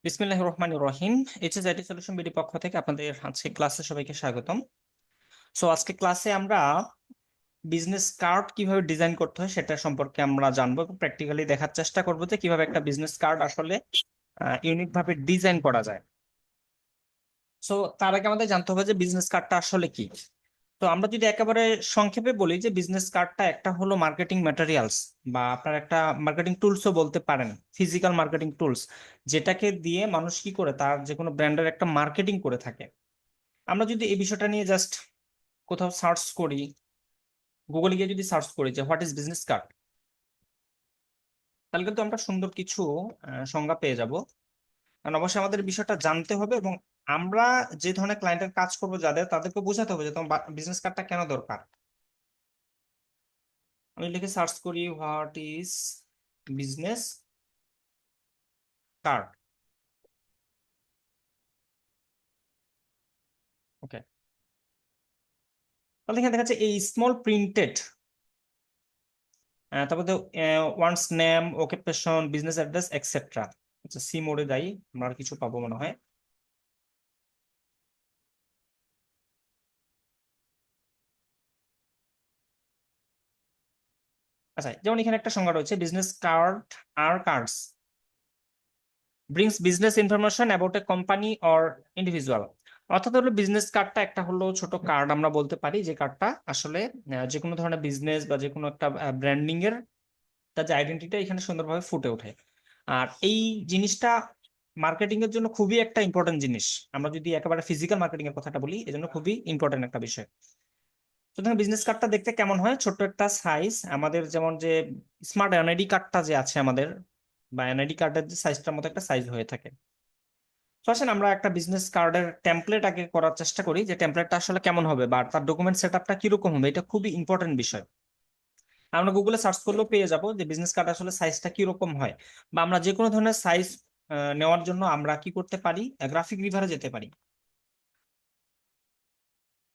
বিসমিল্লাহির রহমানির রহিম। HS IT solution BD পক্ষ থেকে আপনাদের আজকে ক্লাসে সবাইকে স্বাগতম। আজকে ক্লাসে আমরা বিজনেস কার্ড কিভাবে ডিজাইন করতে হয় সেটা সম্পর্কে আমরা জানবো এবং প্র্যাকটিক্যালি দেখার চেষ্টা করবো যে কিভাবে একটা বিজনেস কার্ড আসলে ইউনিক ভাবে ডিজাইন করা যায়। তার আগে আমাদের জানতে হবে যে বিজনেস কার্ডটা আসলে কি। তো আমরা যদি একেবারে সংক্ষেপে বলি যে বিজনেস কার্ডটা একটা হলো মার্কেটিং ম্যাটেরিয়ালস বা আপনার একটা মার্কেটিং টুলসও বলতে পারেন, ফিজিক্যাল মার্কেটিং টুলস, যেটাকে দিয়ে মানুষ কি করে তার যে কোনো ব্র্যান্ডের একটা মার্কেটিং করে থাকে। আমরা যদি এই বিষয়টা নিয়ে জাস্ট কোথাও সার্চ করি, গুগলে গিয়ে যদি সার্চ করি যে হোয়াট ইজ বিজনেস কার্ড, তাহলে কিন্তু আমরা সুন্দর কিছু সংজ্ঞা পেয়ে যাব। কারণ অবশ্যই আমাদের বিষয়টা জানতে হবে এবং আমরা যে ধরনের ক্লায়েন্টের কাজ করবো যাদের, তাদেরকে বোঝাতে হবে যে তোমার বিজনেস কার্ডটা কেন দরকার। আমি লিখে সার্চ করি what is business card. Okay, তাহলে এখানে দেখা যাচ্ছে এই স্মল প্রিন্টেড, তারপর once name, occupation, business address etcetera. আচ্ছা, সি মোডে যাই, আমরা আর কিছু পাবো মনে হয়। আচ্ছা, যেমন এখানে একটা সংজ্ঞা রয়েছে, business card are cards brings business information about a company or individual. অর্থাৎ হলো বিজনেস কার্ডটা একটা হলো ছোট কার্ড আমরা বলতে পারি, যে কার্ডটা আসলে যে কোনো ধরনের বিজনেস বা যে কোনো একটা ব্র্যান্ডিং এর তার যে আইডেন্টিটি এখানে সুন্দরভাবে ফুটে ওঠে। আর এই জিনিসটা মার্কেটিং এর জন্য খুবই একটা ইম্পর্টেন্ট জিনিস। আমরা যদি একেবারে ফিজিক্যাল মার্কেটিং এর কথাটা বলি, এজন্য খুবই ইম্পর্টেন্ট একটা বিষয়। সুতরাং বিজনেস কার্ডটা দেখতে কেমন হয়, ছোট্ট একটা সাইজ, আমাদের যেমন যে স্মার্ট এনআইডি কার্ডটা যে আছে আমাদের, বা এনআইডি কার্ডের যে সাইজটার মতো একটা সাইজ হয়ে থাকে। তো আসেন আমরা একটা বিজনেস কার্ডের টেমপ্লেট আগে করার চেষ্টা করি, যে টেমপ্লেটটা আসলে কেমন হবে বা তার ডকুমেন্ট সেটআপটা কিরকম হবে, এটা খুবই ইম্পর্টেন্ট বিষয়। আমরা গুগলে সার্চ করলেও পেয়ে যাব যে বিজনেস কার্ড আসলে সাইজটা কিরকম হয়। বা আমরা যে কোনো ধরনের সাইজ নেওয়ার জন্য আমরা কি করতে পারি, গ্রাফিক রিভারে যেতে পারি।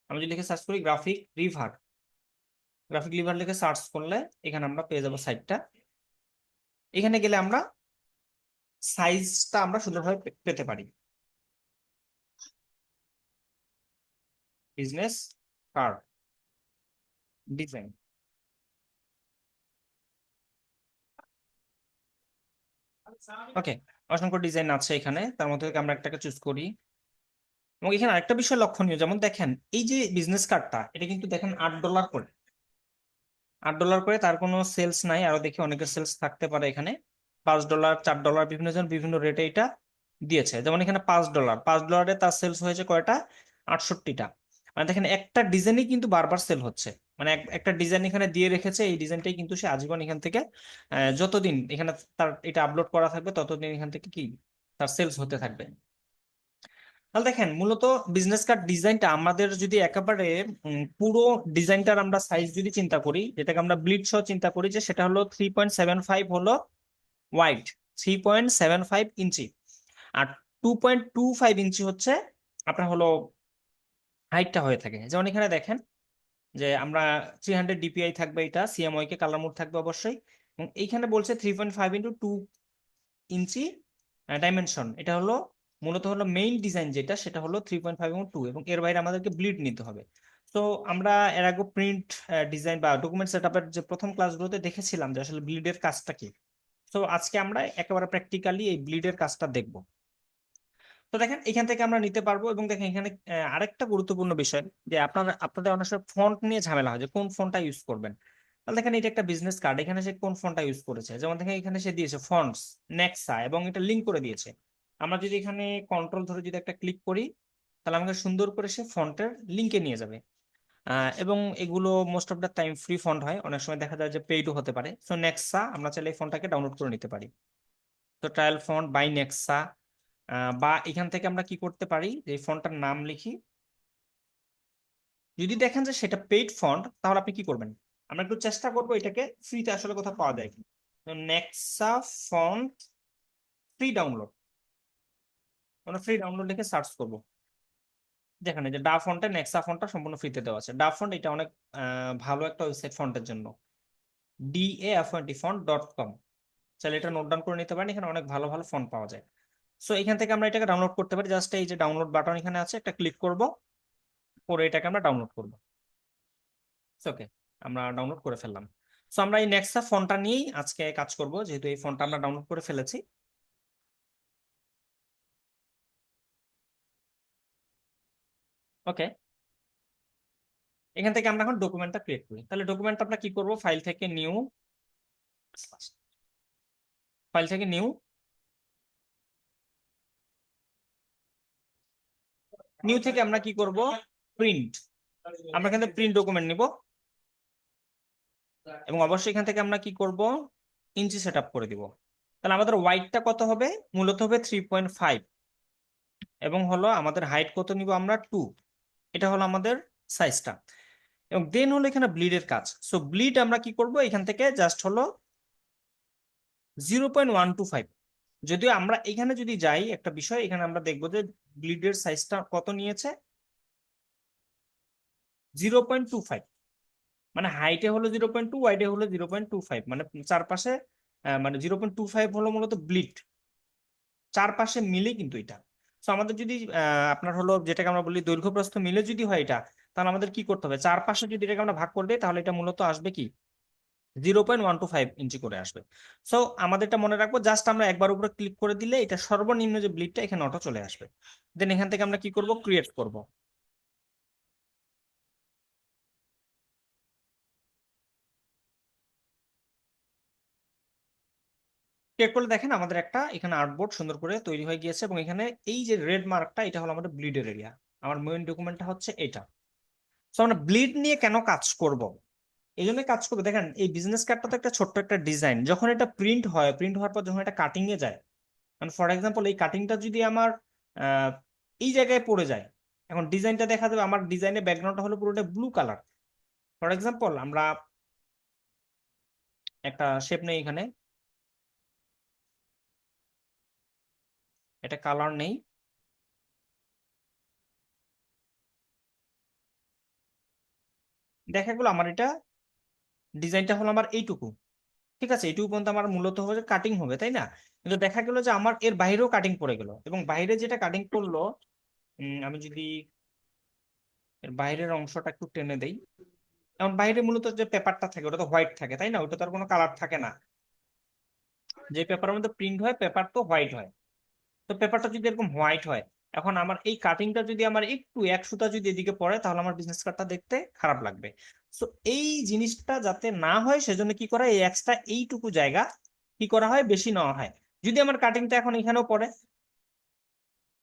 আমি যদি লিখে সার্চ করি গ্রাফিক রিভার, গ্রাফিক রিভার লিখে সার্চ করলে এখানে আমরা পেয়ে যাব সাইটটা। এখানে গেলে আমরা সাইজটা আমরা সুন্দরভাবে পেতে পারি। Business card design. ওকে, অসংখ্য ডিজাইন আছে এখানে, তার মধ্যে থেকে আমরা একটাকে চুজ করি। এবং এখানে আরেকটা বিষয় লক্ষণীয়, যেমন দেখেন এই যে বিজনেস কার্ডটা, এটা কিন্তু দেখেন $8 করে। $8 করে, তার কোনো সেলস নাই, আরো দেখি অনেকের সেলস থাকতে পারে এখানে। $5, $4, বিভিন্ন জন বিভিন্ন রেটে এটা দিয়েছে। যেমন এখানে $5 তার সেলস হয়েছে কয়টা, 68টা। মানে দেখেন একটা ডিজাইনই কিন্তু বারবার সেল হচ্ছে। মানে একটা ডিজাইন এখানে দিয়ে রেখেছে, এই ডিজাইনটাই কিন্তু সে আজীবন এখান থেকে যতদিন এখানে তার এটা আপলোড করা থাকবে ততদিন এখান থেকে কি তার সেলস হতে থাকবে। তাহলে দেখেন মূলত বিজনেস কার্ড ডিজাইনটা আমাদের যদি একেবারে পুরো ডিজাইনটার আমরা সাইজ যদি চিন্তা করি, যেটাকে আমরা ব্লিড সহ চিন্তা করি, যে সেটা হলো 3.75 হলো ওয়াইড, 3.75 ইঞ্চি। আর 2.25 ইঞ্চি হচ্ছে আপনার হলো হাইটটা হয়ে থাকে। যেমন এখানে দেখেন যে আমরা 300 DPI থাকবে, এটা সিএমওয়াই কে কালার মোড থাকবে অবশ্যই। এবং এইখানে বলছে 3.5 × 2 ইঞ্চি ডাইমেনশন। এটা হলো মূলত হলো মেইন ডিজাইন, যেটা সেটা হলো 3.5 এবং 2, এবং এর বাইরে আমাদেরকে ব্লিড নিতে হবে। তো আমরা এর আগে প্রিন্ট ডিজাইন বা ডকুমেন্ট সেটআপের যে প্রথম ক্লাসগুলোতে দেখেছিলাম যে আসলে ব্লিডের কাজটা কি। তো আজকে আমরা একেবারে প্র্যাকটিক্যালি এই ব্লিডের কাজটা দেখব। তো দেখেন এখান থেকে আমরা নিতে পারবো। এবং দেখেন এখানে আরেকটা গুরুত্বপূর্ণ বিষয়, যে আপনাদের অনেক সময় ফন্ট নিয়ে ঝামেলা হয় যে কোন ফন্টটা ইউজ করবেন। তাহলে দেখেন এটা একটা বিজনেস কার্ড, এখানে সে কোন ফন্টটা ইউজ করেছে। যেমন দেখেন এখানে সে দিয়েছে ফন্টস নেক্সা এবং এটা লিঙ্ক করে দিয়েছে। আমরা যদি এখানে কন্ট্রোল ধরে যদি একটা ক্লিক করি, তাহলে আমাকে সুন্দর করে সে ফন্টের লিঙ্কে নিয়ে যাবে। এবং এগুলো most of the time free font হয়, অনেক সময় দেখা যায় যে পেইডও হতে পারে। সো নেক্সা আমরা চাইলে এই ফন্টটাকে ডাউনলোড করে নিতে পারি। তো ট্রায়াল ফন্ট বাই নেক্সা, বা এখান থেকে আমরা কি করতে পারি, যে এই ফন্টটার নাম লিখি। যদি দেখেন যে সেটা পেইড ফন্ট, তাহলে আপনি কি করবেন, আমরা একটু চেষ্টা করবো এটাকে ফ্রিতে আসলে কোথাও পাওয়া যায় কি। নেক্সা ফন্ট ফ্রি ডাউনলোড, আমরা ফ্রি ডাউনলোড লিখে সার্চ করবো। যেখানে যে ডা ফন্টে নেক্সা ফন্টটা সম্পূর্ণ ফ্রিতে দেওয়া আছে। ডা ফন্ট এটা অনেক ভালো একটা ওয়েবসাইট ফন্টের জন্য, DAFONT font.com। চাইলে এটা নোট ডাউন করে নিতে পারেন, এখানে অনেক ভালো ভালো ফন্ট পাওয়া যায়। সো এখান থেকে আমরা এটাকে ডাউনলোড করতে পারি। জাস্ট এই যে ডাউনলোড বাটন এখানে আছে, একটা ক্লিক করব, পরে এটাকে আমরা ডাউনলোড করবো। ওকে, আমরা ডাউনলোড করে ফেললাম। সো আমরা এই নেক্সা ফন্টটা নিয়েই আজকে কাজ করব, যেহেতু এই ফন্টটা আমরা ডাউনলোড করে ফেলেছি। ওকে, এখান থেকে আমরা এখন ডকুমেন্টটা ক্রিয়েট করি। তাহলে ডকুমেন্টটা আমরা কি করব, ফাইল থেকে নিউ, ফাইল থেকে নিউ, নিউ থেকে আমরা কি করব, প্রিন্ট। আমরা এখান থেকে প্রিন্ট ডকুমেন্ট নিব, এবং অবশ্যই এখান থেকে আমরা কি করব, ইঞ্চি সেট আপ করে দিব। তাহলে আমাদের ওয়াইডটা কত হবে, মূলত হবে 3.5, এবং হলো আমাদের হাইট কত নিব আমরা 2। এটা হলো আমাদের সাইজটা। এবং দেন হলো এখানে ব্লিডের কাজ। সো ব্লিড আমরা কি করব, এখান থেকে জাস্ট হলো 0.125। যদিও আমরা এখানে যদি যাই, একটা বিষয় এখানে আমরা দেখবো যে ব্লিডের সাইজটা কত নিয়েছে, 0.25। মানে হাইটে হলো 0.2, ওয়াইডে হলো 0.25, মানে চারপাশে মানে 0.25 হলো মূলত ব্লিড, চারপাশে মিলে কিন্তু এটা। তো আমাদের যদি আপনার হলো যেটাকে আমরা বলি দৈর্ঘ্য প্রস্থ মিলে যদি হয় এটা, তাহলে আমাদের কি করতে হবে, চারপাশে যদি এটাকে আমরা ভাগ করে দিই, তাহলে এটা মূলত আসবে কি 0.125 ইঞ্চি করে আসবে। সো আমাদের এটা মনে রাখবো, জাস্ট আমরা একবার উপরে ক্লিক করে দিলে এটা সর্বনিম্ন যে ব্লিডটা এখানে অটো চলে আসবে। দেন এখান থেকে আমরা কি করব, ক্রিয়েট করব। ক্রিয়েট করলে দেখেন আমাদের একটা এখানে আর্টবোর্ড সুন্দর করে তৈরি হয়ে গিয়েছে, এবং এখানে এই যে রেড মার্কটা, এটা হলো আমাদের ব্লিডের এরিয়া। আমার মেইন ডকুমেন্টটা হচ্ছে এটা। তো আমরা ব্লিড নিয়ে কেন কাজ করব, এই জন্য কাজ করবো। দেখেন এই বিজনেস কার্ডটা তো একটা ছোট্ট একটা ডিজাইন, যখন এটা প্রিন্ট হয়, প্রিন্ট হওয়ার পর যখন এটা কাটিং এ যায়, মানে ফর এক্সাম্পল এই কাটিংটা যদি আমার আহ, এই জায়গায় পড়ে যায়, এখন ডিজাইনটা দেখা যাবে, আমার ডিজাইনের ব্যাকগ্রাউন্ডটা হলো পুরোটা ব্লু কালার। ফর এক্সাম্পল আমরা একটা শেপ নেই এখানে, এটা কালার নেই, দেখা গেলো আমার এটা ডিজাইনটা হলো আমার এইটুকু। ঠিক আছে, এইটুকু পর্যন্ত আমার মূলত হবে কাটিং হবে, তাই না? কিন্তু দেখা গেলো যে আমার এর বাইরেও কাটিং পড়ে গেল, এবং বাইরে যেটা কাটিং পড়লো, আমি যদি এর বাইরের অংশটা একটু টেনে দেই, এখন বাইরে মূলত যে পেপারটা থাকে ওটা তো হোয়াইট থাকে, তাই না? ওটা তো আর কোনো কালার থাকে না। যে পেপারের মধ্যে প্রিন্ট হয়, পেপার তো হোয়াইট হয়। তো পেপারটা যদি এরকম হোয়াইট হয়, এখন আমার এই কাটিংটা যদি আমার একটু এক সুতা যদি এদিকে পড়ে, তাহলে আমার বিজনেস কার্ডটা দেখতে খারাপ লাগবে। সো এই জিনিসটা যাতে না হয়, সেজন্য কি করা হয়, এই এক্সট্রা এইটুকু জায়গা কি করা হয়, বেশি নেওয়া হয়। যদি আমার কাটিংটা এখন এখানেও পড়ে,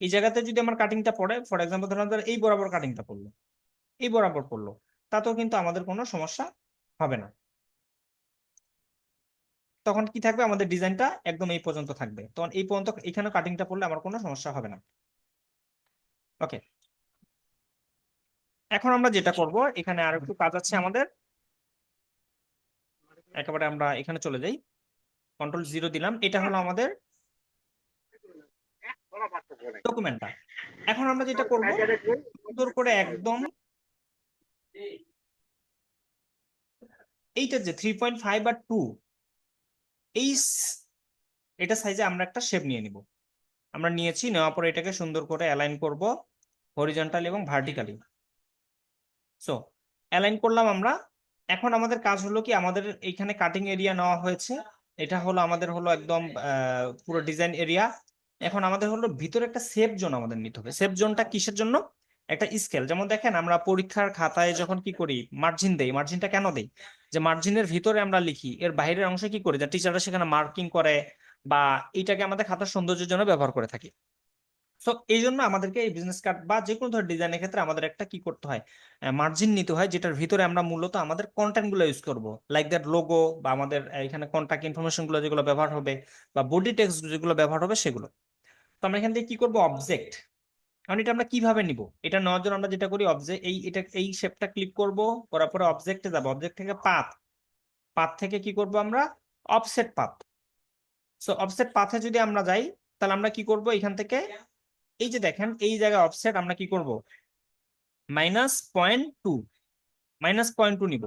এই জায়গাতে যদি আমার কাটিংটা পড়ে, ফর এক্সাম্পল ধরুন ধর এই বরাবর কাটিংটা পড়লো, এই বরাবর পড়লো, তাতেও কিন্তু আমাদের কোনো সমস্যা হবে না। তখন কি থাকবে, আমাদের ডিজাইনটা একদম এই পর্যন্ত থাকবে, তখন এই পর্যন্ত এখানে কাটিংটা পড়লে আমার কোনো সমস্যা হবে না। ওকে, এখন আমরা যেটা করব, এখানে আর একটু কাজ আছে আমাদের। একেবারে আমরা এখানে চলে যাই, কন্ট্রোল 0 দিলাম, এটা হলো আমাদের ডকুমেন্টটা। এখন আমরা যেটা করব, সুন্দর করে একদম এইটা যে 3.5 আর 2, এই এটা সাইজে আমরা একটা শেপ নিয়ে নিব। আমরা নিয়েছি, নেওয়ার পরে এটাকে সুন্দর করে অ্যালাইন করব, হরিজন্টালি এবং ভার্টিক্যালি। সো অ্যালাইন করলাম আমরা। এখন আমাদের কাজ হলো কি, আমাদের এইখানে কাটিং এরিয়া নেওয়া হয়েছে, এটা হলো আমাদের হলো একদম পুরো ডিজাইন এরিয়া। এখন আমাদের হলো ভিতরে একটা সেফ জোন আমাদের নিতে হবে। সেফ জোনটা কিসের জন্য, একটা স্কেল। যেমন দেখেন আমরা পরীক্ষার খাতায় যখন কি করি, মার্জিন দেই, মার্জিনটা কেন দেই, যে মার্জিনের ভিতরে আমরা লিখি, এর বাইরের অংশে কি করি, যা টিচাররা সেখানে মার্কিং করে, বা এইটাকে আমাদের খাতার সৌন্দর্যের জন্য ব্যবহার করে থাকি। তো এই জন্য আমাদেরকে এই বিজনেস কার্ড বা যে কোনো ধরনের ডিজাইনের ক্ষেত্রে আমাদের একটা কি করতে হয়, মার্জিন নিতে হয়, যেটার ভিতরে আমরা মূলত আমাদের কন্টেন্ট গুলো ইউজ করব, লাইক দ্যাট লোগো, বা আমাদের এখানে কন্টাক্ট ইনফরমেশন গুলো যেগুলো ব্যবহার হবে, বা বডি টেক্সট যেগুলো ব্যবহার হবে সেগুলো। তো আমরা এখান থেকে কি করব, অবজেক্ট। কারণ এটা আমরা কিভাবে নিব, এটা নেওয়ার জন্য আমরা যেটা করি, অবজেক্ট এই শেপটা ক্লিক করব, করার পরে অবজেক্টে যাব, অবজেক্ট থেকে পাথ, পাথ থেকে কি করব আমরা, অফসেট পাথ। সো অফসেট পাথে যদি আমরা যাই, তাহলে আমরা কি করব, এখান থেকে এই যে দেখেন এই জায়গায় অফসেট আমরা কি করব, -0.2, -0.2 নিব।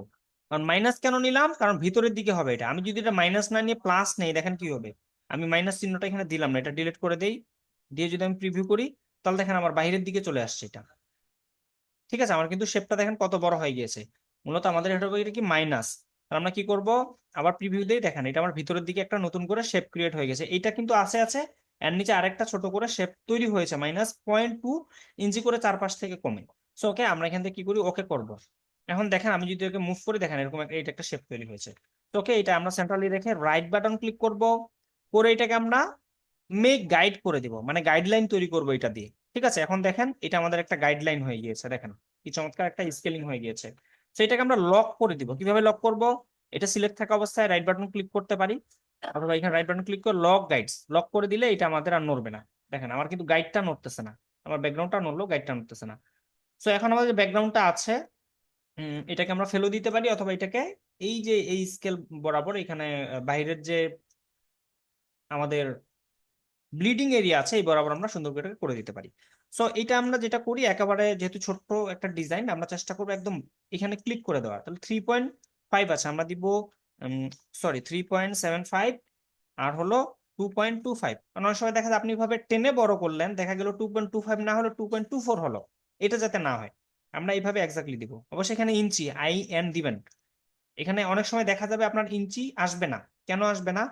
কারণ মাইনাস কেন নিলাম, কারণ ভিতরের দিকে হবে এটা। আমি যদি এটা মাইনাস না নিয়ে প্লাস নেই, দেখেন কি হবে, আমি মাইনাস চিহ্নটা এখানে দিলাম না, এটা ডিলিট করে দেই, দিয়ে যদি আমি প্রিভিউ করি তাহলে দেখেন আমার বাইরের দিকে চলে আসছে এটা। ঠিক আছে, আমার কিন্তু শেপটা দেখেন কত বড় হয়ে গিয়েছে। মূলত আমাদের এটা হবে এটা কি মাইনাস। আর আমরা কি করব, আবার প্রিভিউ দিয়ে দেখেন এটা আমার ভিতরের দিকে একটা নতুন করে শেপ ক্রিয়েট হয়ে গেছে। এটা কিন্তু আছে আছে, এর নিচে আরেকটা ছোট করে শেপ তৈরি হয়েছে -0.2 ইঞ্চি করে চারপাশ থেকে কমে। সো ওকে, আমরা এখান থেকে কি করি, ওকে করব। এখন দেখেন আমি যদি ওকে মুভ করি দেখেন এরকম এটা একটা শেপ তৈরি হয়েছে। তো ওকে, এটা আমরা সেন্ট্রালি রেখে রাইট বাটন ক্লিক করব, করে এটাকে আমরা মেক গাইড করে দিব, মানে গাইডলাইন তৈরি করব এটা দিয়ে। ঠিক আছে, এখন দেখেন এটা আমাদের একটা গাইডলাইন হয়ে গিয়েছে, দেখেন কি চমৎকার একটা স্কেলিং হয়ে গিয়েছে। তো এটাকে আমরা লক করে দিব। কিভাবে লক করব, এটা সিলেক্ট থাকা অবস্থায় রাইট বাটন ক্লিক করতে পারি, অথবা এখানে রাইট বাটন ক্লিক করে লক গাইডস লক করে দিলে এটা আমাদের আর নড়বে না। দেখেন আমার কিন্তু গাইডটা নড়তেছে না, আমার ব্যাকগ্রাউন্ডটা নড়লো, গাইডটা নড়তেছে না। সো এখন আমাদের যে ব্যাকগ্রাউন্ডটা আছে, এটাকে আমরা ফেলে দিতে পারি, অথবা এটাকে এই যে এই স্কেল বরাবর এখানে বাইরের যে আমাদের ব্লিডিং এরিয়া আছে এই বরাবর আমরা সুন্দর করে করে দিতে পারি। সো এটা আমরা যেটা করি, একেবারে যেহেতু ছোট্ট একটা ডিজাইন, আমরা চেষ্টা করবো একদম এখানে ক্লিক করে দেওয়ার। তাহলে 3.5 আছে, আমরা দিব সরি 3.75, আর হলো 2.25। কারণ অনেক সময় দেখা যায় আপনি ভাবে টেনে বড় করলেন, দেখা গেল 2.25 না হলো 2.24 হলো। এটা যাতে না হয় আমরা এইভাবে এক্স্যাক্টলি দিব। অবশ্যই এখানে ইঞ্চি IN দিবেন। এখানে অনেক সময় দেখা যাবে আপনার ইঞ্চি আসবে না। কেন আসবে না,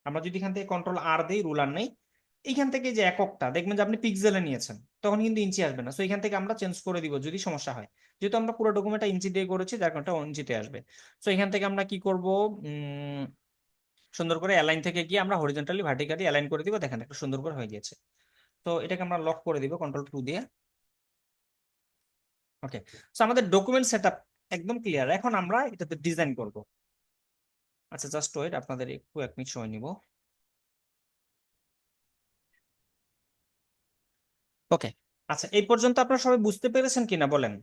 আমরা যদি এখান থেকে Ctrl+R দিই, রুলার নেই, এইখান থেকে যে এককটা দেখবেন যে আপনি পিক্সেলে নিয়েছেন, তখন কিন্তু ইঞ্চি আসবে না। সো এখান থেকে আমরা চেঞ্জ করে দিব যদি সমস্যা হয়। যেহেতু আমরা পুরো ডকুমেন্টটা ইঞ্চি দিয়ে করেছি, যার কারণে ইঞ্চিতে আসবে। সো এখান থেকে আমরা কি করব, সুন্দর করে অ্যালাইন থেকে গিয়ে আমরা হরিজন্টালি ভার্টিক্যালি অ্যালাইন করে দিব। দেখেন একটু সুন্দর করে হয়ে গিয়েছে। তো এটাকে আমরা লক করে দিব Ctrl+2 দিয়ে। ওকে, সো আমাদের ডকুমেন্ট সেটআপ একদম ক্লিয়ার। এখন আমরা এটাতে ডিজাইন করব। আচ্ছা জাস্ট ওয়েট, আপনাদের একটু 1 মিনিট সময় নিব। ওকে, আচ্ছা এই পর্যন্ত আপনারা সবাই বুঝতে পেরেছেন কিনা বলেন,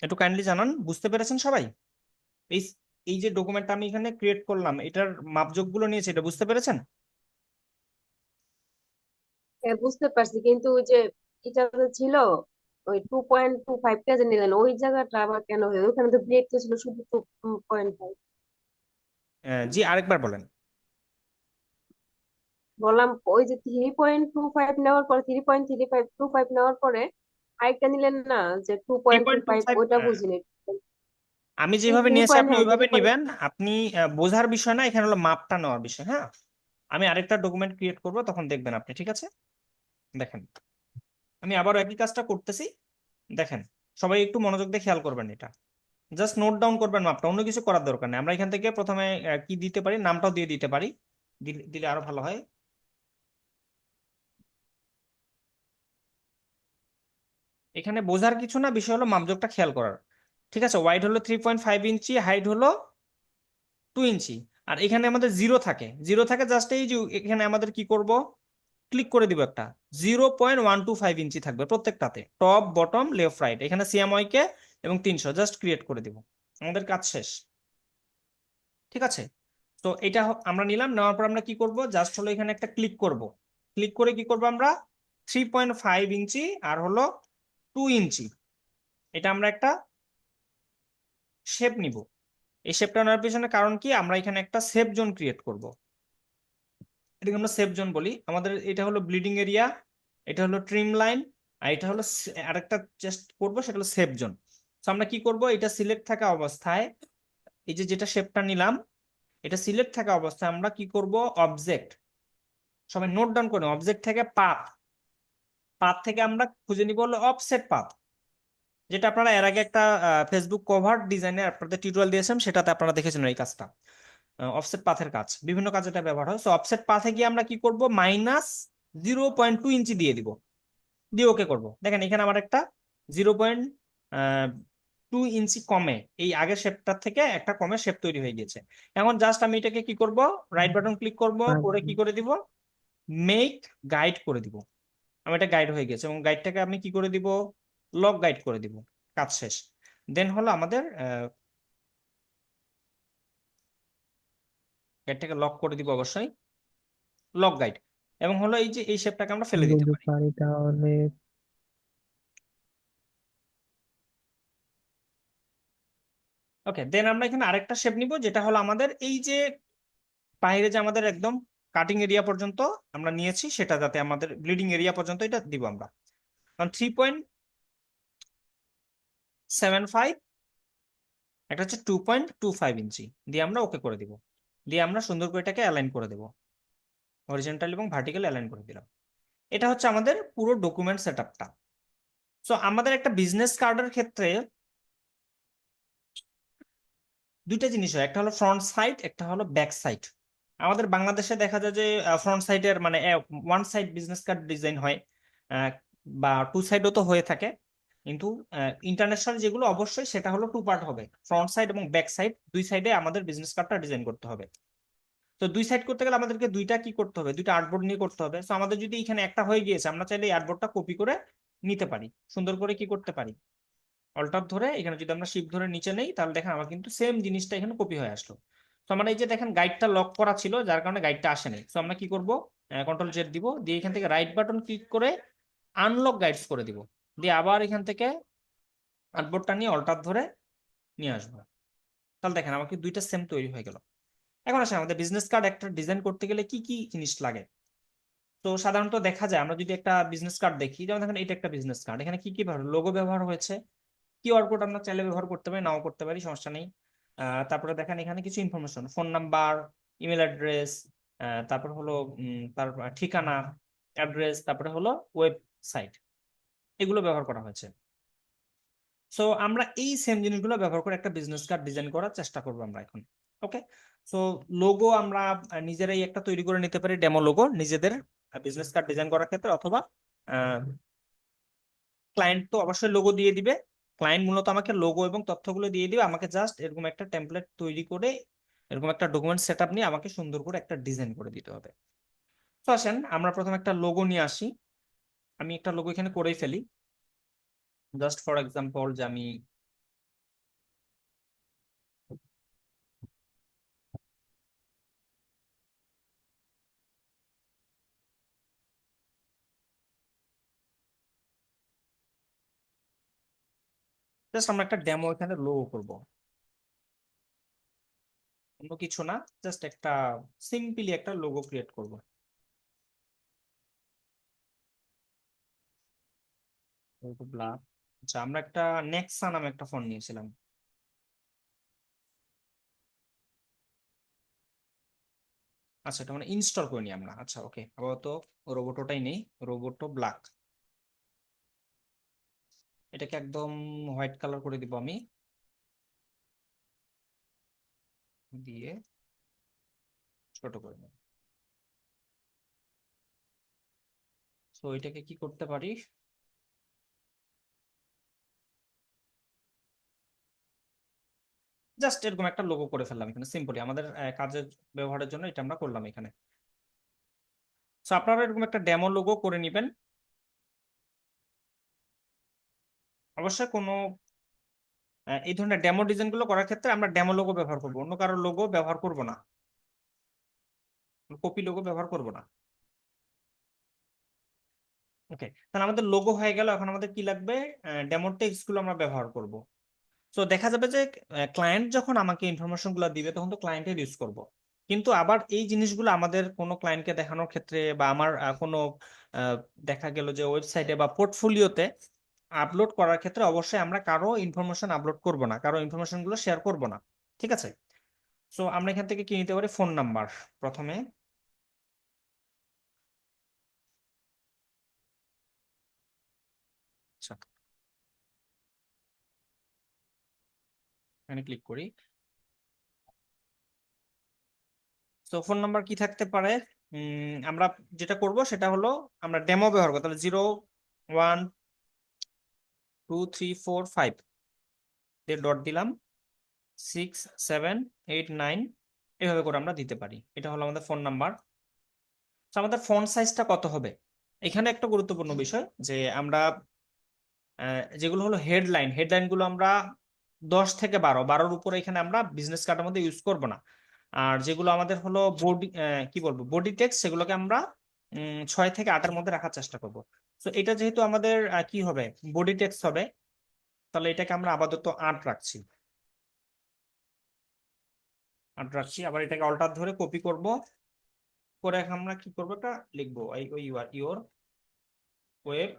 একটু কাইন্ডলি জানান, বুঝতে পেরেছেন সবাই? এই এই যে ডকুমেন্টটা আমি এখানে ক্রিয়েট করলাম, এটার মাপজোক গুলো নিয়েছে, এটা বুঝতে পেরেছেন? হ্যাঁ, বুঝতে পারছি, কিন্তু ওই যে এটা যে ছিল ওই 2.25টা যে নিলেন, ওই জায়গাটা আবার কেন হয়? ওখানে তো ব্রেক তো ছিল শুধু 2.5। জি আরেকবার বলেন। বললাম ওই যে 3.25 নেওয়ার পরে 3.3525 নেওয়ার পরে আরেকটা নিলেন না, যে two three point two point two five five ওইটা বুঝিনি। আমি থ্রি যেভাবে থ্রি নিয়েছি পয়েন্ট আপনি হ্যাঁ ওইভাবে থ্রি পয়েন্ট নিবেন। আপনি বোঝার বিষয় না, এখানে হলো মাপটা নেওয়ার বিষয়। হ্যাঁ, আমি আরেকটা ডকুমেন্ট ক্রিয়েট করব, তখন দেখবেন আপনি। ঠিক আছে, দেখেন আমি আবারও একই কাজটা করতেছি। দেখেন সবাই একটু মনোযোগ দিয়ে খেয়াল করবেন, এটা জাস্ট নোট ডাউন করবেন মাপটা, অন্য কিছু করার দরকার নেই। আমরা এখান থেকে প্রথমে কি দিতে পারি, নামটাও দিয়ে দিতে পারি, দিলে আরো ভালো হয়। এখানে বোঝার কিছু না, বিষয় হলো মাপজোকটা খেয়াল করার। ঠিক আছে, ওয়াইড হলো 3.5 ইঞ্চি, হাইট হলো 2 ইঞ্চি। আর এখানে আমাদের জিরো থাকে, জিরো থাকে জাস্ট এই যে এখানে আমাদের কি করব, ক্লিক করে দিব একটা। 0.125 ইঞ্চি থাকবে প্রত্যেকটাতে, টপ বটম লেফট রাইট। এখানে CMYK কে এবং 300 জাস্ট ক্রিয়েট করে দিব, আমাদের কাজ শেষ। ঠিক আছে, তো এটা আমরা নিলাম, নেওয়ার পর আমরা কি করব, জাস্ট হলো এখানে একটা ক্লিক করব। ক্লিক করে কি করব আমরা, 3.5 ইঞ্চি আর হলো 2 ইঞ্চি, এটা আমরা একটা শেপ নিব। এই শেপটা নেওয়ার পিছনে কারণ কি, আমরা এখানে একটা সেফ জোন ক্রিয়েট করব। এটাকে আমরা সেফ জোন বলি। আমাদের এটা হলো ব্লিডিং এরিয়া, এটা হলো ট্রিম লাইন, আর এটা হলো আরেকটা চেস্ট করব, সেটা হলো সেফ জোন। তো আমরা কি করব, এটা সিলেক্ট থাকা অবস্থায় এই যে যেটা শেপটা নিলাম, এটা সিলেক্ট থাকা অবস্থায় আমরা কি করব, অবজেক্ট, সবাই নোট ডাউন করে, অবজেক্ট থেকে পাথ, পাথ থেকে আমরা খুঁজে নিব হলো অফসেট পাথ, যেটা আপনারা এর আগে একটা ফেসবুক কভার ডিজাইনে আপনাদের টিউটোরিয়াল দিয়েছেন, সেটাতে আপনারা দেখেছিলেন এই কাজটা। অফসেট পাথের কাজ বিভিন্ন কাজে এটা ব্যবহার হয়। সো অফসেট পাথে গিয়ে আমরা কি করব, -0.2 ইঞ্চি দিয়ে দিব, দিয়ে ওকে করব। দেখেন এখানে আমার একটা 0.2 ইঞ্চি কমে, এই আগের শেপটার থেকে একটা কমে শেপ তৈরি হয়ে গেছে। এখন জাস্ট আমি এটাকে কি করব, রাইট বাটন ক্লিক করব, করে কি করে দিব, মেক গাইড করে দিব। আমি এটা গাইড হয়ে গেছে, এবং গাইডটাকে আমি কি করে দিব, লক গাইড করে দিব। কাজ শেষ। দেন হলো আমাদের গাইডটাকে লক করে দিব অবশ্যই, লক গাইড। এবং হলো এই যে এই শেপটাকে আমরা ফেলে দিতে যদি পারি। পারি তাহলে। ওকে, দেন আমরা এখানে আরেকটা শেপ নিব, যেটা হলো আমাদের এই যে বাইরে যে আমাদের একদম কাটিং এরিয়া পর্যন্ত আমরা নিয়েছি, সেটা যাতে আমাদের ব্লিডিং এরিয়া পর্যন্ত এটা দিব আমরা। কারণ 3.75, একটা হচ্ছে 2.25 ইঞ্চি দিয়ে আমরা ওকে করে দিব, দিয়ে আমরা সুন্দর করে এটাকে অ্যালাইন করে দেব, হরিজন্টাল এবং ভার্টিক্যাল অ্যালাইন করে দিলাম। এটা হচ্ছে আমাদের পুরো ডকুমেন্ট সেটআপটা। সো আমাদের একটা বিজনেস কার্ডের ক্ষেত্রে দুইটা জিনিস হয়, একটা হলো ফ্রন্ট সাইড, একটা হলো ব্যাক সাইড। আমাদের বাংলাদেশে দেখা যায় যে ফ্রন্ট সাইডের মানে one side business card design হয়, আহ, বা টু সাইডও তো হয়ে থাকে, কিন্তু ইন্টারন্যাশনাল যেগুলো অবশ্যই সেটা হলো টু পার্ট হবে, ফ্রন্ট সাইড এবং ব্যাক সাইড দুই সাইডে আমাদের বিজনেস কার্ডটা ডিজাইন করতে হবে। তো দুই সাইড করতে গেলে আমাদেরকে দুইটা কি করতে হবে, দুইটা আর্টবোর্ড নিয়ে করতে হবে। তো আমাদের যদি এখানে একটা হয়ে গিয়েছে, আমরা চাইলে এই আর্টবোর্ডটা কপি করে নিতে পারি, সুন্দর করে কি করতে পারি, অল্টার ধরে এখানে যদি আমরা শিফট ধরে নিচে নেই, তাহলে দেখেন আমার কিন্তু সেম জিনিসটা এখানে কপি হয়ে আসলো। তো আমরা এই যে দেখেন গাইডটা লক করা ছিল, যার কারণে গাইডটা আসেনি। তো আমরা কি করব, কন্ট্রোল জেড দিব, দিয়ে এখান থেকে রাইট বাটন ক্লিক করে আনলক গাইডস করে দিব, দিয়ে আবার এখান থেকে আর্টবোর্ডটা নিয়ে অল্টার ধরে নিয়ে আসবো। তাহলে দেখেন আমাকে দুইটা সেম তৈরি হয়ে গেল। এখন আসে আমাদের বিজনেস কার্ড একটা ডিজাইন করতে গেলে কি কি জিনিস লাগে। তো সাধারণত দেখা যায় আমরা যদি একটা বিজনেস কার্ড দেখি, যেমন দেখেন এটা একটা বিজনেস কার্ড, এখানে কি কি লোগো ব্যবহার হয়েছে, কিউআর কোড আমরা চাইলে ব্যবহার করতে পারি, নাও করতে পারি, সমস্যা নেই। তারপরে দেখেন এখানে কিছু information, phone number, email address, তারপর হলো তার ঠিকানা, অ্যাড্রেস, তারপরে হলো ওয়েবসাইট, এগুলো ব্যবহার করা হয়েছে। সো আমরা এই সেম জিনিসগুলো ব্যবহার করে একটা বিজনেস কার্ড ডিজাইন করার চেষ্টা করবো আমরা এখন। ওকে, সো লোগো আমরা নিজেরাই একটা তৈরি করে নিতে পারি, ডেমো লোগো নিজেদের বিজনেস কার্ড ডিজাইন করার ক্ষেত্রে, অথবা ক্লায়েন্ট তো অবশ্যই লোগো দিয়ে দিবে। ক্লায়েন্ট মূলত আমাকে লোগো এবং তথ্যগুলো দিয়ে দিবে, আমাকে জাস্ট এরকম একটা টেমপ্লেট তৈরি করে, এরকম একটা ডকুমেন্ট সেটআপ নিয়ে আমাকে সুন্দর করে একটা ডিজাইন করে দিতে হবে। তো আসেন আমরা প্রথমে একটা লোগো নিয়ে আসি। আমি একটা লোগো এখানে করেই ফেলি, জাস্ট ফর এক্সাম্পল যে আমি জাস্ট আমরা একটা ডেমো এখানে লোগো করব, অন্য কিছু না, জাস্ট একটা সিম্পলি একটা লোগো ক্রিয়েট করব। ব্ল্যাক, আচ্ছা আমরা একটা নেক্সা নামে একটা ফোন নিয়েছিলাম। আচ্ছা এটা মানে ইনস্টল করে নিই আমরা, আচ্ছা ওকে, আপাতত রোবোটোটাই নেই, রোবোটো ব্ল্যাক, এটাকে একদম হোয়াইট কালার করে দিব আমি, দিয়ে ছোট করে নেব। তো এটাকে কি করতে পারি, জাস্ট এরকম একটা লোগো করে ফেললাম এখানে সিম্পলি, আমাদের কাজের ব্যবহারের জন্য এটা আমরা করলাম এখানে। তো আপনারা এরকম একটা ডেমো লোগো করে নেবেন। অবশ্যই কোনো এই ধরনের ডেমো ডিজাইন গুলো করার ক্ষেত্রে আমরা ডেমো লোগো ব্যবহার করবো, অন্য কারো লোগো ব্যবহার করব না, কপি লোগো ব্যবহার করব না। ওকে, তাহলে আমাদের লোগো হয়ে গেল, এখন আমাদের কি লাগবে, ডেমো টেক্সট গুলো আমরা ব্যবহার করব। তো দেখা যাবে যে ক্লায়েন্ট যখন আমাকে ইনফরমেশন গুলো দিবে, তখন তো ক্লায়েন্টের ইউজ করব। কিন্তু আবার এই জিনিসগুলো আমাদের কোনো ক্লায়েন্টকে দেখানোর ক্ষেত্রে, বা আমার কোনো আহ, দেখা গেল যে ওয়েবসাইটে বা পোর্টফোলিওতে আপলোড করার ক্ষেত্রে অবশ্যই আমরা কারো ইনফরমেশন আপলোড করব না, কারো ইনফরমেশন গুলো শেয়ার করব না। ঠিক আছে, সো আমরা এখান থেকে কি নিতে পারি, ফোন নাম্বার প্রথমে, আচ্ছা এখানে ক্লিক করি। তো ফোন নাম্বার কি থাকতে পারে, আমরা যেটা করব সেটা হলো আমরা ডেমো ব্যবহার করবো, তাহলে 0 1 2 3 4 5 দিয়ে ডট দিলাম, 6 7 8 9, এভাবে করে আমরা দিতে পারি। এটা হলো আমাদের ফোন নাম্বার। আমাদের ফন্ট সাইজটা কত হবে, এখানে একটা গুরুত্বপূর্ণ বিষয় যে আমরা যেগুলো হলো হেডলাইন, হেডলাইন গুলো আমরা 10 থেকে 12, 12-র উপরে এখানে আমরা বিজনেস কার্ডের মধ্যে ইউজ করব না। আর যেগুলো আমাদের হলো বডি, কি বলবো, বডি টেক্সট, সেগুলোকে আমরা 6 থেকে 8-এর মধ্যে রাখার চেষ্টা করব। তো এটা যেহেতু আমাদের কি হবে, বডি টেক্সট হবে, তাহলে এটাকে আমরা আপাতত 8 রাখছি, 8 রাখছি। আবার এটাকে অল্টার ধরে কপি করব, করে এখন আমরা কি করবো, একটা লিখবো ইউর ওয়েব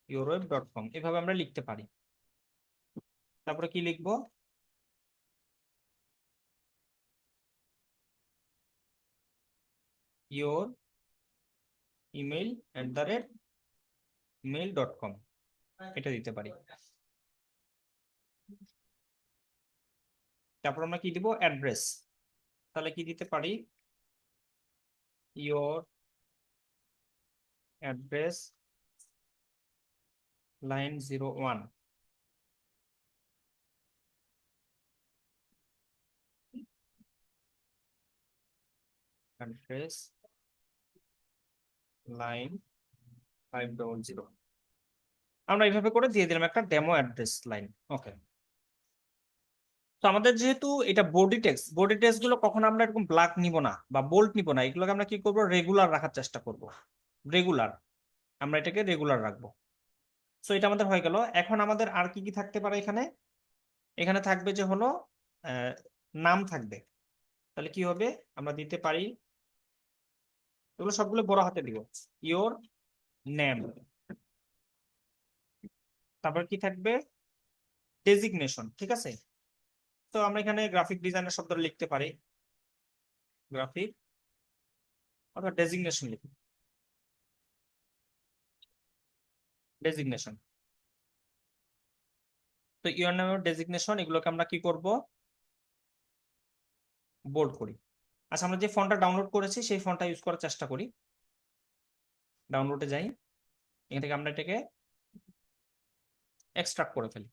yourweb.com, এভাবে আমরা লিখতে পারি। তারপরে কি লিখবো, your email@mail.com, এটা দিতে পারি। তারপর আমরা কি দিব, অ্যাড্রেস, তাহলে কি দিতে পারি, your address line 01, address line 500। আমরা এইভাবে করে দিয়ে দিলাম একটা ডেমো অ্যাড্রেস লাইন। ওকে, তো আমাদের যেহেতু এটা বডি টেক্সট গুলো কখনো আমরা এরকম ব্ল্যাক নিব না বা বোল্ড নিব না, এগুলোকে আমরা কি করব, রেগুলার রাখার চেষ্টা করব। রেগুলার, আমরা এটাকে রেগুলার রাখবো। সো এটা আমাদের হয়ে গেল। এখন আমাদের আর কি কি থাকতে পারে এখানে, এখানে থাকবে যে হলো আহ, নাম থাকবে। তাহলে কি হবে, আমরা দিতে পারি, এগুলো সবগুলো বড় হাতে দিব, ইওর নেম। তারপর কি থাকবে, ডেজিগনেশন, ঠিক আছে। তো আমরা এখানে গ্রাফিক ডিজাইনের শব্দ লিখতে পারি, গ্রাফিক অথবা ডেজিগনেশন লিখি, ডেজিগনেশন। তো ইওর নেম এবং ডেজিগনেশন এগুলোকে আমরা কি করব, বোল্ড করি। আচ্ছা, আমরা যে ফন্টটা ডাউনলোড করেছি সেই ফন্টটা ইউজ করার চেষ্টা করি। ডাউনলোডে যাই, এখান থেকে আমরা এটাকে এক্সট্রাক্ট করে ফেলি,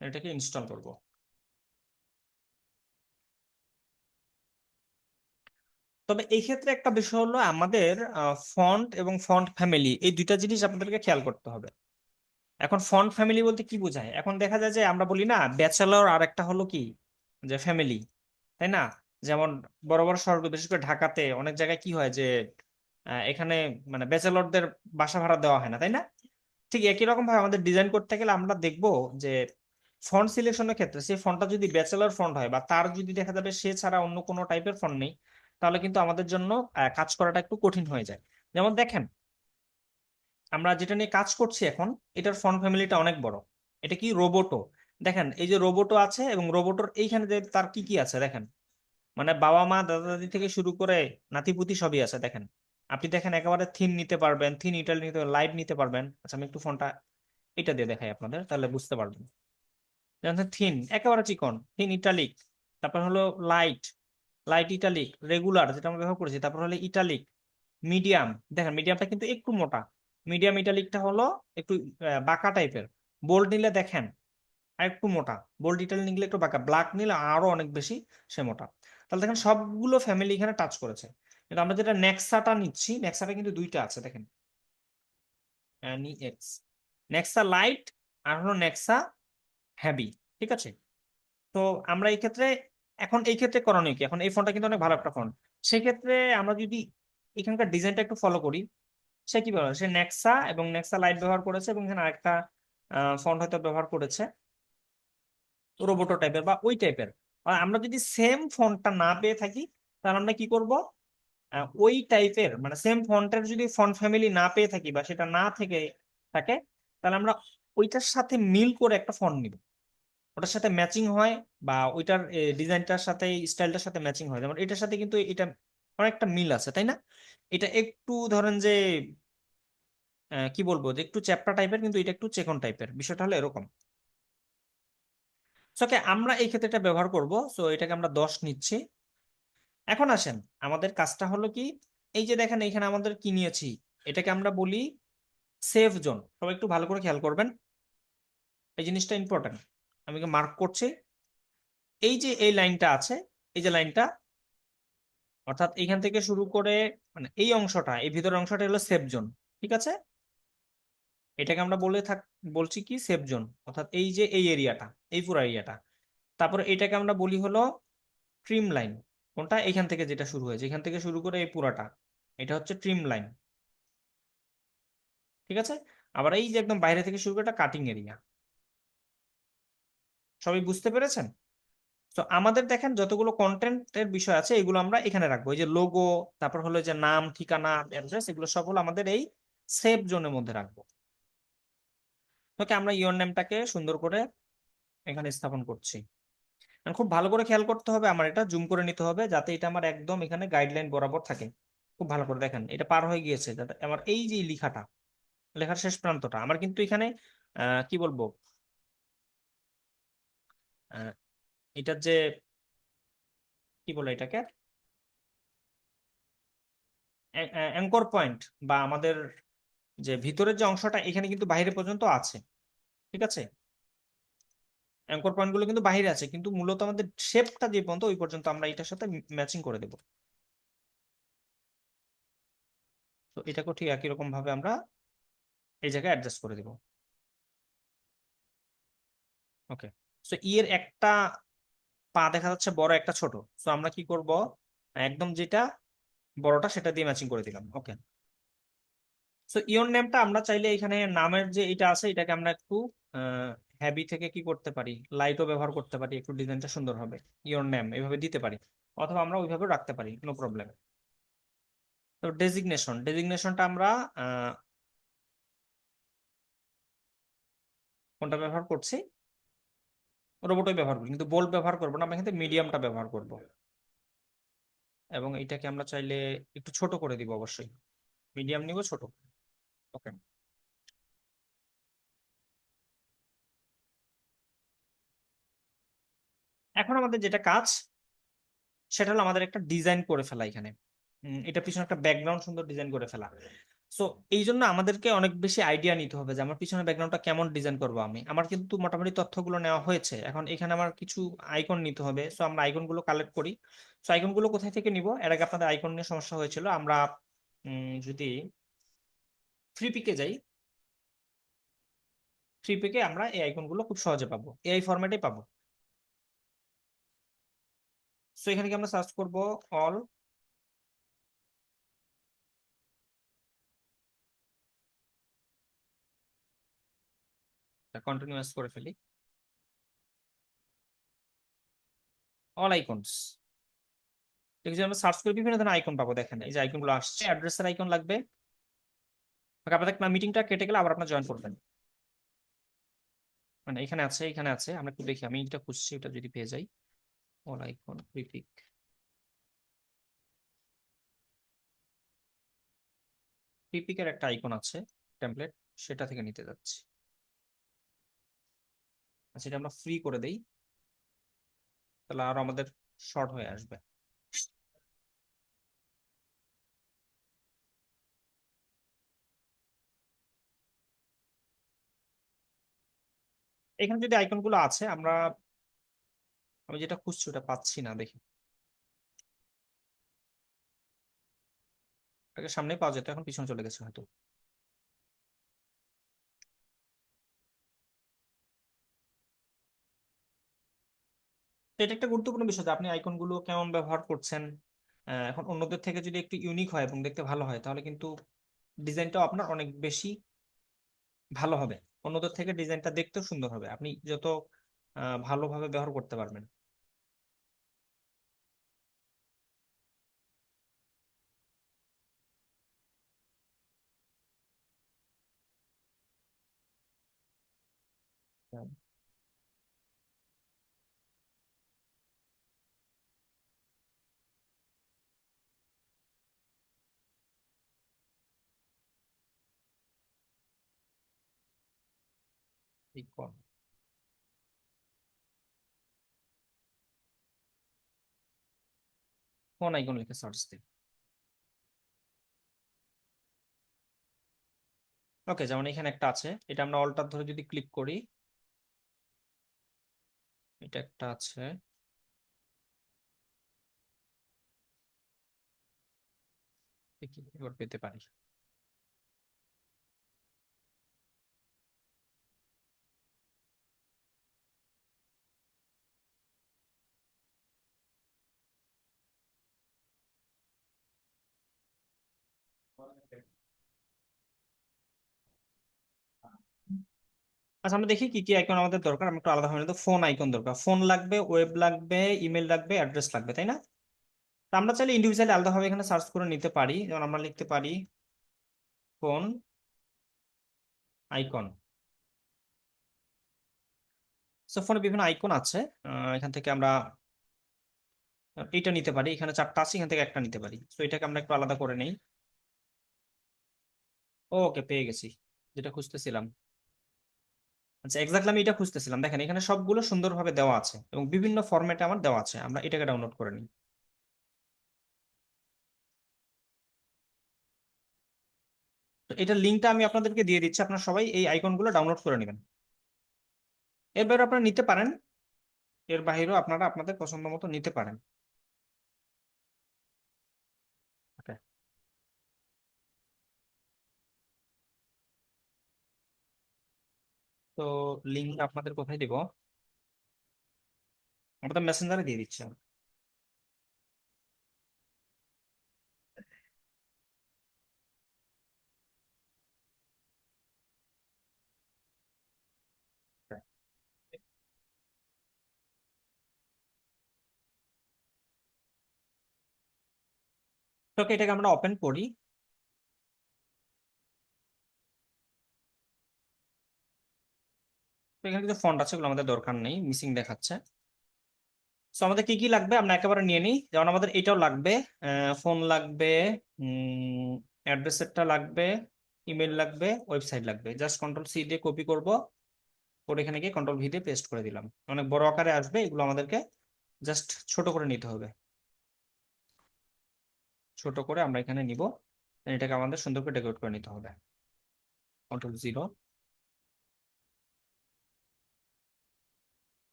এটাকে ইনস্টল করব। তবে এই ক্ষেত্রে একটা বিষয় হলো, আমাদের ফন্ট এবং ফন্ট ফ্যামিলি এই দুইটা জিনিস আপনাদেরকে খেয়াল করতে হবে। এখন ফন্ট ফ্যামিলি বলতে কি বোঝায়, এখন দেখা যায় যে আমরা বলি না ব্যাচেলর, আর একটা হলো কি যে ফ্যামিলি, তাই না। যেমন বড় বড় শহর, বিশেষ করে ঢাকাতে অনেক জায়গায় কি হয় যে এখানে মানে ব্যাচেলরদের বাসা ভাড়া দেওয়া হয় না, তাই না। ঠিক একই রকম ভাবে আমাদের ডিজাইন করতে গেলে আমরা দেখবো যে ফন্ট সিলেকশনের ক্ষেত্রে সেই ফন্টটা যদি ব্যাচেলর ফন্ট হয় বা তার যদি দেখা যাবে সে ছাড়া অন্য কোনো টাইপের ফন্ট নেই, তাহলে কিন্তু আমাদের জন্য কাজ করাটা একটু কঠিন হয়ে যায়। যেমন দেখেন, আমরা যেটা নিয়ে কাজ করছি এখন, এটার ফন্ট ফ্যামিলিটা অনেক বড়। এটা কি, রোবোটো। দেখেন এই যে রোবোটো আছে, এবং রোবোটোর এইখানে যে তার কি কি আছে দেখেন, মানে বাবা মা দাদা দাদি থেকে শুরু করে নাতিপুতি সবই আছে দেখেন। আপনি দেখেন একেবারে থিন নিতে পারবেন, থিন ইটালি নিতে পারবেন, লাইট নিতে পারবেন। আচ্ছা, আমি একটু ফোনটা এটা দিয়ে দেখাই আপনাদের, তাহলে বুঝতে পারবেন। যেমন থিন, একেবারে চিকন, থিন ইটালিক, তারপর হলো লাইট, লাইট ইটালিক, রেগুলার যেটা আমরা ব্যবহার করেছি, তারপর হলো ইটালিক, মিডিয়াম। দেখেন মিডিয়ামটা কিন্তু একটু মোটা, মিডিয়াম ইটালিকটা হলো একটু বাঁকা টাইপের। বোল্ড নিলে দেখেন আর একটু মোটা, বোল্ড ইটালিক নিলে একটু বাঁকা, ব্ল্যাক নিলে আরো অনেক বেশি সে মোটা। তাহলে দেখেন সবগুলো ফ্যামিলি এখানে টাচ করেছে। কিন্তু আমরা যেটা নেক্সাটা নিচ্ছি, নেক্সাটা কিন্তু দুইটা আছে দেখেন, এক্স, নেক্সা লাইট আর হলো নেক্সা হ্যাভি, ঠিক আছে। তো আমরা এই ক্ষেত্রে, এখন এই ক্ষেত্রে করণীয় কি, এখন এই ফোনটা কিন্তু অনেক ভালো একটা ফোন, সেক্ষেত্রে আমরা যদি এখানকার ডিজাইনটা একটু ফলো করি, সে কি ব্যবহার, সে নেক্সা এবং নেক্সা লাইট ব্যবহার করেছে, এবং এখানে আরেকটা ফন্ট হয়তো ব্যবহার করেছে রোবোটো টাইপের বা ওই টাইপের। আর আমরা যদি সেম ফন্টটা না পেয়ে থাকি, তাহলে আমরা কি করব, ওই টাইপের মানে সেম ফন্টের যদি ফন্ট ফ্যামিলি না পেয়ে থাকি বা সেটা না থেকে থাকে, তাহলে আমরা ওইটার সাথে মিল করে একটা ফন্ট নিব, ওটার সাথে ম্যাচিং হয় বা ওইটার ডিজাইনটার সাথে স্টাইলটার সাথে ম্যাচিং হয়। যেমন এটার সাথে কিন্তু এটা অনেকটা মিল আছে, তাই না। এটা একটু ধরেন যে কি বলবো, যে একটু চ্যাপ্টা টাইপের, কিন্তু এটা একটু চেকন টাইপের, বিষয়টা হলো এরকম। ওকে, আমরা এই ক্ষেত্রে এটা ব্যবহার করব, সো এটাকে আমরা 10 নিচ্ছি। এখন আসেন, আমাদের কাজটা হলো কি, এই যে দেখেন এখানে আমাদের কি নিয়েছি, এটাকে আমরা বলি সেফ জোন। সবাই একটু ভালো করে খেয়াল করবেন, এই জিনিসটা ইম্পর্টেন্ট, আমি মার্ক করছি। এই যে এই লাইনটা আছে, এই যে লাইনটা, অর্থাৎ এইখান থেকে শুরু করে মানে এই অংশটা, এই ভিতরের অংশটা হলো সেফ জোন, ঠিক আছে। এটাকে আমরা বলছি কি, সেফ জোন, অর্থাৎ এই যে এই এরিয়াটা, এই পুরো এরিয়াটা। তারপরে এটাকে আমরা বলি হলো ট্রিম লাইন, কোনটা, এখান থেকে যেটা শুরু হয়েছে, এখান থেকে শুরু করে এই পুরাটা, এটা হচ্ছে ট্রিম লাইন, ঠিক আছে। আবার এই যে একদম বাইরে থেকে শুরু করে এটা কাটিং এরিয়া। সবাই বুঝতে পেরেছেন। তো আমাদের দেখেন যতগুলো কন্টেন্টের বিষয় আছে এগুলো আমরা এখানে রাখবো, এই যে লোগো, তারপর হলো যে নাম, ঠিকানা, অ্যাড্রেস, এগুলো সব হলো আমাদের এই সেভ জোনের মধ্যে রাখবো। ওকে, আমরা ইওর নেমটাকে সুন্দর করে এখানে স্থাপন করছি। আর খুব ভালো করে খেয়াল করতে হবে, আমার এটা জুম করে নিতে হবে যাতে এটা আমার একদম এখানে গাইডলাইন বরাবর থাকে। খুব ভালো করে দেখেন এটা পার হয়ে গিয়েছে, যাতে আমার এই যে লেখাটা, লেখার শেষ প্রান্তটা আমার কিন্তু এখানে কি বলবো, আহ, এটার যে কি বলে এটাকে, অ্যাঙ্কর পয়েন্ট বা আমাদের যে ভিতরের যে অংশটা এখানে কিন্তু বাইরে পর্যন্ত আছে। ঠিক আছে, অ্যাঙ্কর পয়েন্ট গুলো কিন্তু বাইরে আছে, কিন্তু মূলত আমাদের শেপটা যে পর্যন্ত ওই পর্যন্ত আমরা এটার সাথে ম্যাচিং করে দেবো। তো এটাকেও ঠিক একই রকম ভাবে আমরা এই জায়গায় অ্যাডজাস্ট করে দিব। ওকে, সো ই এর একটা পা দেখা যাচ্ছে বড়, একটা ছোট। সো আমরা কি করব, একদম যেটা বড়টা সেটা দিয়ে ম্যাচিং করে দিলাম। ওকে, সো ইওর নেমটা আমরা চাইলে এখানে নামের যে এটা আছে এটাকে আমরা একটু হ্যাভি থেকে কি করতে পারি, লাইটও ব্যবহার করতে পারি, একটু ডিজাইনটা সুন্দর হবে, ইওর নেম এইভাবে দিতে পারি, অথবা আমরা ওইভাবে রাখতে পারি, নো প্রবলেম। তো ডেজিগনেশন, ডেজিগনেশনটা আমরা আহ, কোনটা ব্যবহার করছি, রোবটই ব্যবহার করি, কিন্তু বোল্ড ব্যবহার করবো না, আমরা এখানে মিডিয়ামটা ব্যবহার করব। এবং এটাকে আমরা চাইলে একটু ছোট করে দিব, অবশ্যই মিডিয়াম নিব, ছোট। ওকে, এখন আমাদের যেটা কাজ সেটা হলো আমাদের একটা ডিজাইন করে ফেলা এখানে। এটা পিছনে একটা ব্যাকগ্রাউন্ড সুন্দর ডিজাইন করে ফেলা। সো এই জন্য আমাদেরকে অনেক বেশি আইডিয়া নিতে হবে যে আমার পিছনে ব্যাকগ্রাউন্ডটা কেমন ডিজাইন করবো আমি। আমার কিন্তু মোটামুটি তথ্যগুলো নেওয়া হয়েছে, এখন এখানে আমার কিছু আইকন নিতে হবে। সো আমরা আইকন গুলো কালেক্ট করি। সো আইকন গুলো কোথায় থেকে নিব, এর আগে আপনাদের আইকন নিয়ে সমস্যা হয়েছিল। আমরা যদি ফ্রি পিকে যাই, ফ্রি পিকে আমরা এই আইকন গুলো খুব সহজে পাবো, এআই ফরম্যাটে পাবো। সো এখানে কি আমরা সার্চ করব অল, কন্টিনিউয়াস করে ফেলি, অল আইকনস। ঠিক আছে, আমরা সার্চ করে বিভিন্ন ধরনের আইকন পাবো। দেখেন এই যে আইকন গুলো আসছে, অ্যাড্রেসের আইকন লাগবে। আপনাদের মিটিংটা কেটে গেলে আবার আপনার জয়েন করবেন। মানে এখানে আছে, এখানে আছে, আমরা একটু দেখি, আমি এটা খুঁজছি, এটা যদি পেয়ে যাই। অল আইকন প্রিপিক, প্রিপিকের একটা আইকন আছে টেমপ্লেট, সেটা থেকে নিতে যাচ্ছি। আচ্ছা, এটা আমরা ফ্রি করে দেই, তাহলে আরো আমাদের শর্ট হয়ে আসবে। এখানে যদি আইকন গুলো আছে, আমরা আমি যেটা খুঁজছি ওটা পাচ্ছি না, দেখি। আগে সামনে পাওয়া যেত, এখন পিছনে চলে গেছে হয়তো। তো এটা একটা গুরুত্বপূর্ণ বিষয় যে আপনি আইকন গুলো কেমন ব্যবহার করছেন। এখন অন্যদের থেকে যদি একটু ইউনিক হয় এবং দেখতে ভালো হয়, তাহলে কিন্তু ডিজাইনটাও আপনার অনেক বেশি ভালো হবে। অন্যদের থেকে ডিজাইনটা দেখতেও সুন্দর হবে, আপনি যত ভালোভাবে ব্যবহার করতে পারবেন। হ্যাঁ, ঠিক কোন আইকন লিখে সার্চ দিই। ওকে, যেমন এখানে একটা আছে, এটা আমরা অল্টার ধরে যদি ক্লিক করি, এটা একটা আছে। দেখি এবার পেতে পারি। আচ্ছা আমরা দেখি কি কি আইকন আমাদের দরকার। আমরা একটু আলাদা ভাবে তো ফোন আইকন দরকার, ফোন লাগবে, ওয়েব লাগবে, ইমেল লাগবে, অ্যাড্রেস লাগবে, তাই না? তো আমরা চাইলে ইন্ডিভিজুয়ালি আলাদাভাবে এখানে সার্চ করে নিতে পারি। যেমন আমরা লিখতে পারি ফোন আইকন। সো ফোনে বিভিন্ন আইকন আছে, এখান থেকে আমরা এইটা নিতে পারি। এখানে চারটা আছে, এখান থেকে একটা নিতে পারি। তো এটাকে আমরা একটু আলাদা করে নেই। ওকে, পেয়ে গেছি যেটা খুঁজতেছিলাম। আচ্ছা, এক্স্যাক্টলি আমি এটা খুঁজতেছিলাম। দেখেন এখানে সবগুলো সুন্দরভাবে দেওয়া আছে এবং বিভিন্ন ফরম্যাটে আমার দেওয়া আছে। আমরা এটাকে ডাউনলোড করে নিই। তো এটার লিঙ্কটা আমি আপনাদেরকে দিয়ে দিচ্ছি, আপনারা সবাই এই আইকনগুলো ডাউনলোড করে নেবেন। এর বাইরে আপনারা নিতে পারেন, এর বাইরেও আপনারা আপনাদের পছন্দ মতো নিতে পারেন। Okay. তো লিঙ্ক আপনাদের কোথায় দিব? আমাদের মেসেঞ্জারে দিয়ে দিচ্ছি আমি। তো এটাকে আমরা ওপেন করি। তো এখানে কিছু ফন্ট আছে, এগুলো আমাদের দরকার নেই, মিসিং দেখাচ্ছে। তো আমাদের কি কি লাগবে আমরা একেবারে নিয়ে নিই। যেমন আমাদের এটাও লাগবে, ফোন লাগবে, অ্যাড্রেসেরটা লাগবে, ইমেল লাগবে, ওয়েবসাইট লাগবে। জাস্ট কন্ট্রোল সি দিয়ে কপি করব, করে এখানে গিয়ে কন্ট্রোল ভি দিয়ে পেস্ট করে দিলাম। অনেক বড় আকারে আসবে, এগুলো আমাদেরকে জাস্ট ছোট করে নিতে হবে। ছোট করে আমরা এখানে নিব, এটাকে আমাদের সুন্দর করে ডেকোরেট করে নিতে হবে। Control zero.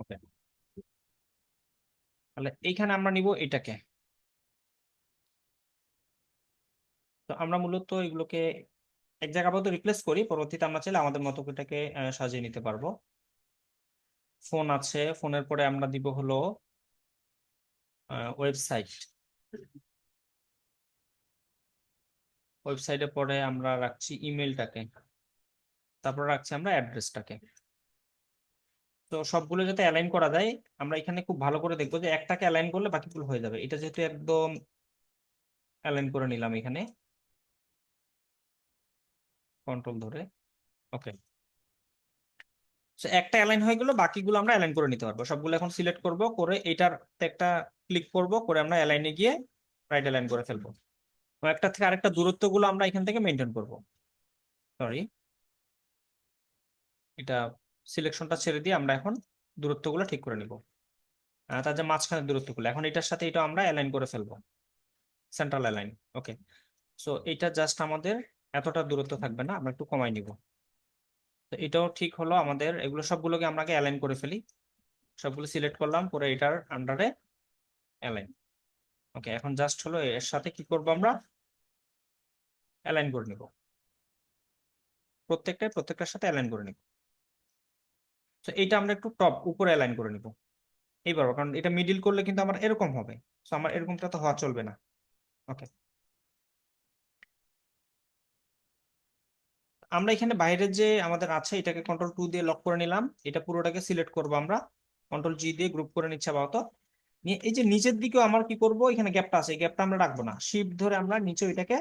ওকে, তাহলে এইখানে আমরা নিব এটাকে। তো আমরা মূলত এগুলোকে এক জায়গা আপাতত রিপ্লেস করি, পরবর্তীতে আমরা চাইলে আমাদের মতো করে এটাকে সাজিয়ে নিতে পারবো। ফোন আছে, ফোনের পরে আমরা দিব হলো ওয়েবসাইট। ওয়েবসাইটের পরে আমরা রাখছি ইমেলটাকে, তারপর রাখছি আমরা অ্যাড্রেসটাকে। তো সবগুলো যাতে অ্যালাইন করা যায়, আমরা এখানে খুব ভালো করে দেখবো যে একটাকে অ্যালাইন করলে বাকিগুলো হয়ে যাবে। এটা যেহেতু একদম অ্যালাইন করে নিলাম এখানে কন্ট্রোল ধরে। ওকে, একটা অ্যালাইন হয়ে গেল, বাকিগুলো আমরা অ্যালাইন করে নিতে পারবো। সবগুলো এখন সিলেক্ট করব, করে এটার একটা ক্লিক করব, করে আমরা অ্যালাইনে গিয়ে রাইট অ্যালাইন করে ফেলবো। তো একটা থেকে আরেকটা দূরত্বগুলো আমরা এখান থেকে মেনটেন করব। সরি, এটা সিলেকশনটা ছেড়ে দিয়ে আমরা এখন দূরত্বগুলো ঠিক করে নিব। তার যে মাঝখানের দূরত্বগুলো এখন এটার সাথে এটা আমরা অ্যালাইন করে ফেলবো, সেন্ট্রাল অ্যালাইন। ওকে, সো এটা জাস্ট আমাদের এতটা দূরত্ব থাকবে না, আমরা একটু কমাই নিব। তো এটাও ঠিক হলো আমাদের। এগুলো সবগুলোকে আমরা অ্যালাইন করে ফেলি। সবগুলো সিলেক্ট করলাম, করে এটার আন্ডারে অ্যালাইন। ওকে, এখন জাস্ট হলো এর সাথে কি করব আমরা অ্যালাইন করে নিব, প্রত্যেকটার সাথে অ্যালাইন করে নিব। তো এটা আমরা একটু টপ উপরে অ্যালাইন করে নিব এইবার, কারণ এটা মিডিল করলে কিন্তু আমার এরকম হবে। তো আমার এরকমটা তো হওয়া চলবে না। ওকে, আমরা এখানে বাইরের যে আমাদের আছে এটাকে কন্ট্রোল টু দিয়ে লক করে নিলাম। এটা পুরোটাকে সিলেক্ট করব আমরা, কন্ট্রোল জি দিয়ে গ্রুপ করে নিচ্ছে আপাতত। নিয়ে এই যে নিচের দিকেও আমার কি করব, এখানে গ্যাপটা আছে, এই গ্যাপটা আমরা রাখবো না, শিফট ধরে আমরা নিচে ওইটাকে।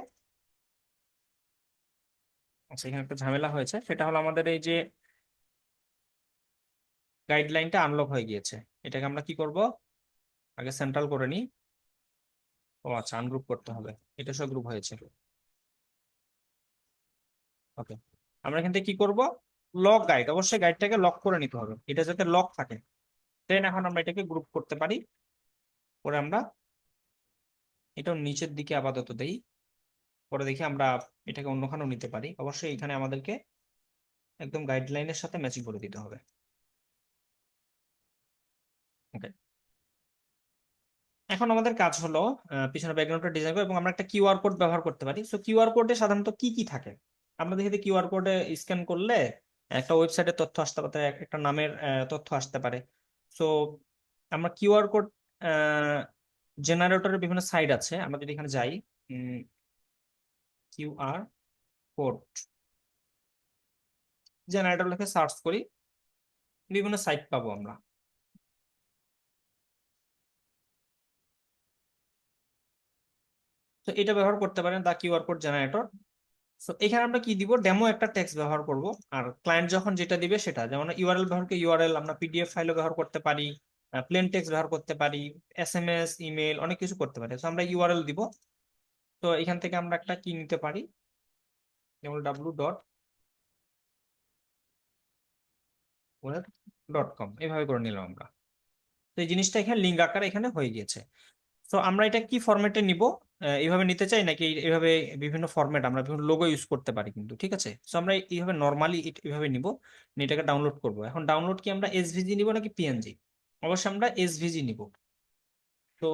আচ্ছা, এখানে একটা ঝামেলা হয়েছে, সেটা হলো আমাদের এই যে গাইডলাইনটা আনলক হয়ে গিয়েছে। এটাকে আমরা কি করব, আগে সেন্ট্রাল করে নিই। ও আচ্ছা, আনগ্রুপ করতে হবে, এটা সব গ্রুপ হয়েছে। ওকে, আমরা এখান থেকে কি করব, লক গাইড, অবশ্যই গাইডটাকে লক করে নিতে হবে, এটা যাতে লক থাকে। দেন এখন আমরা এটাকে গ্রুপ করতে পারি, পরে আমরা এটাও নিচের দিকে আপাতত দেই। পরে দেখি আমরা এটাকে অন্যখানেও নিতে পারি। অবশ্যই এখানে আমাদেরকে একদম গাইডলাইনের সাথে ম্যাচিং করে দিতে হবে। ওকে, এখন আমাদের কাজ হলো পিছনে ব্যাকগ্রাউন্ডটা ডিজাইন করা, এবং আমরা একটা কিউআর কোড ব্যবহার করতে পারি। সো কিউআর কোডে সাধারণত কি কি থাকে আমরা দেখি, কিউআর কোডে স্ক্যান করলে একটা ওয়েবসাইটের তথ্য আসতে পারে, একটা নামের তথ্য আসতে পারে। সো আমরা কিউআর কোড জেনারেটরের বিভিন্ন সাইট আছে, আমরা যদি এখানে যাই, কিউআর কোড জেনারেটর লিখে সার্চ করি, বিভিন্ন সাইট পাবো আমরা। তো এটা ব্যবহার করতে পারেন, দা কিউআর কোড জেনারেটর। তো এখানে আমরা কি দিব, ডেমো একটা টেক্সট ব্যবহার করব। আর ক্লায়েন্ট যখন যেটা দিবে সেটা, যেমন ইউআরএল ব্যবহার করে ইউআরএল, আমরা পিডিএফ ফাইলও ব্যবহার করতে পারি, প্লেন টেক্সট ব্যবহার করতে পারি, এসএমএস, ইমেল, অনেক কিছু করতে পারি। তো আমরা ইউআরএল দিব। তো এখান থেকে আমরা একটা কি নিতে পারি, যেমন www.web.com এভাবে করে নিলাম আমরা। তো এই জিনিসটা এখানে লিঙ্ক আকারে এখানে হয়ে গিয়েছে। তো আমরা এটা কি ফরম্যাটে নিব, এইভাবে নিতে চাই নাকি এইভাবে, বিভিন্ন ফরম্যাট আমরা বিভিন্ন লোগো ইউজ করতে পারি কিন্তু, ঠিক আছে। তো আমরা এইভাবে নর্মালি এইভাবে নিব, নিয়ে এটাকে ডাউনলোড করব। এখন ডাউনলোড কি আমরা এসভিজি নিব নাকি পিএনজি? অবশ্যই আমরা এসভিজি নিব। তো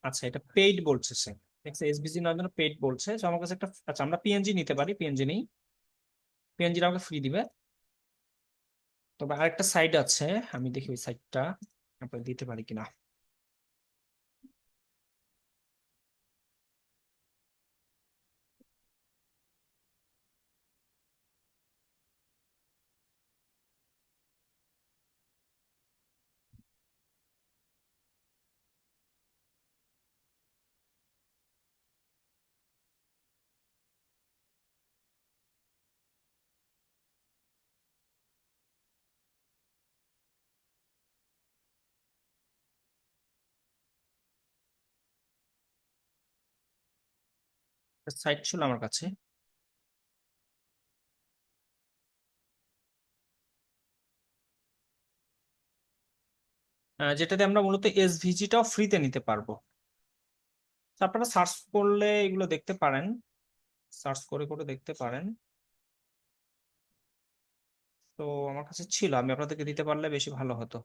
আচ্ছা, এটা পেইড বলছে সে, দেখছে এসভিজি নেওয়ার জন্য পেইড বলছে। তো আমার কাছে একটা, আচ্ছা আমরা পিএনজি নিতে পারি, পিএনজি নেই, পিএনজি আমাকে ফ্রি দিবে। তবে আরেকটা সাইট আছে, আমি দেখি ওই সাইটটা আপনাকে দিতে পারি কিনা। সাইট ছিল আমার কাছে, যেটাতে আমরা মূলত এসভিজিটাও ফ্রিতে নিতে পারবো। তো আপনারা সার্চ করলে এগুলো দেখতে পারেন, সার্চ করে করে দেখতে পারেন। তো আমার কাছে ছিল, আমি আপনাদেরকে দিতে পারলে বেশি ভালো হতো।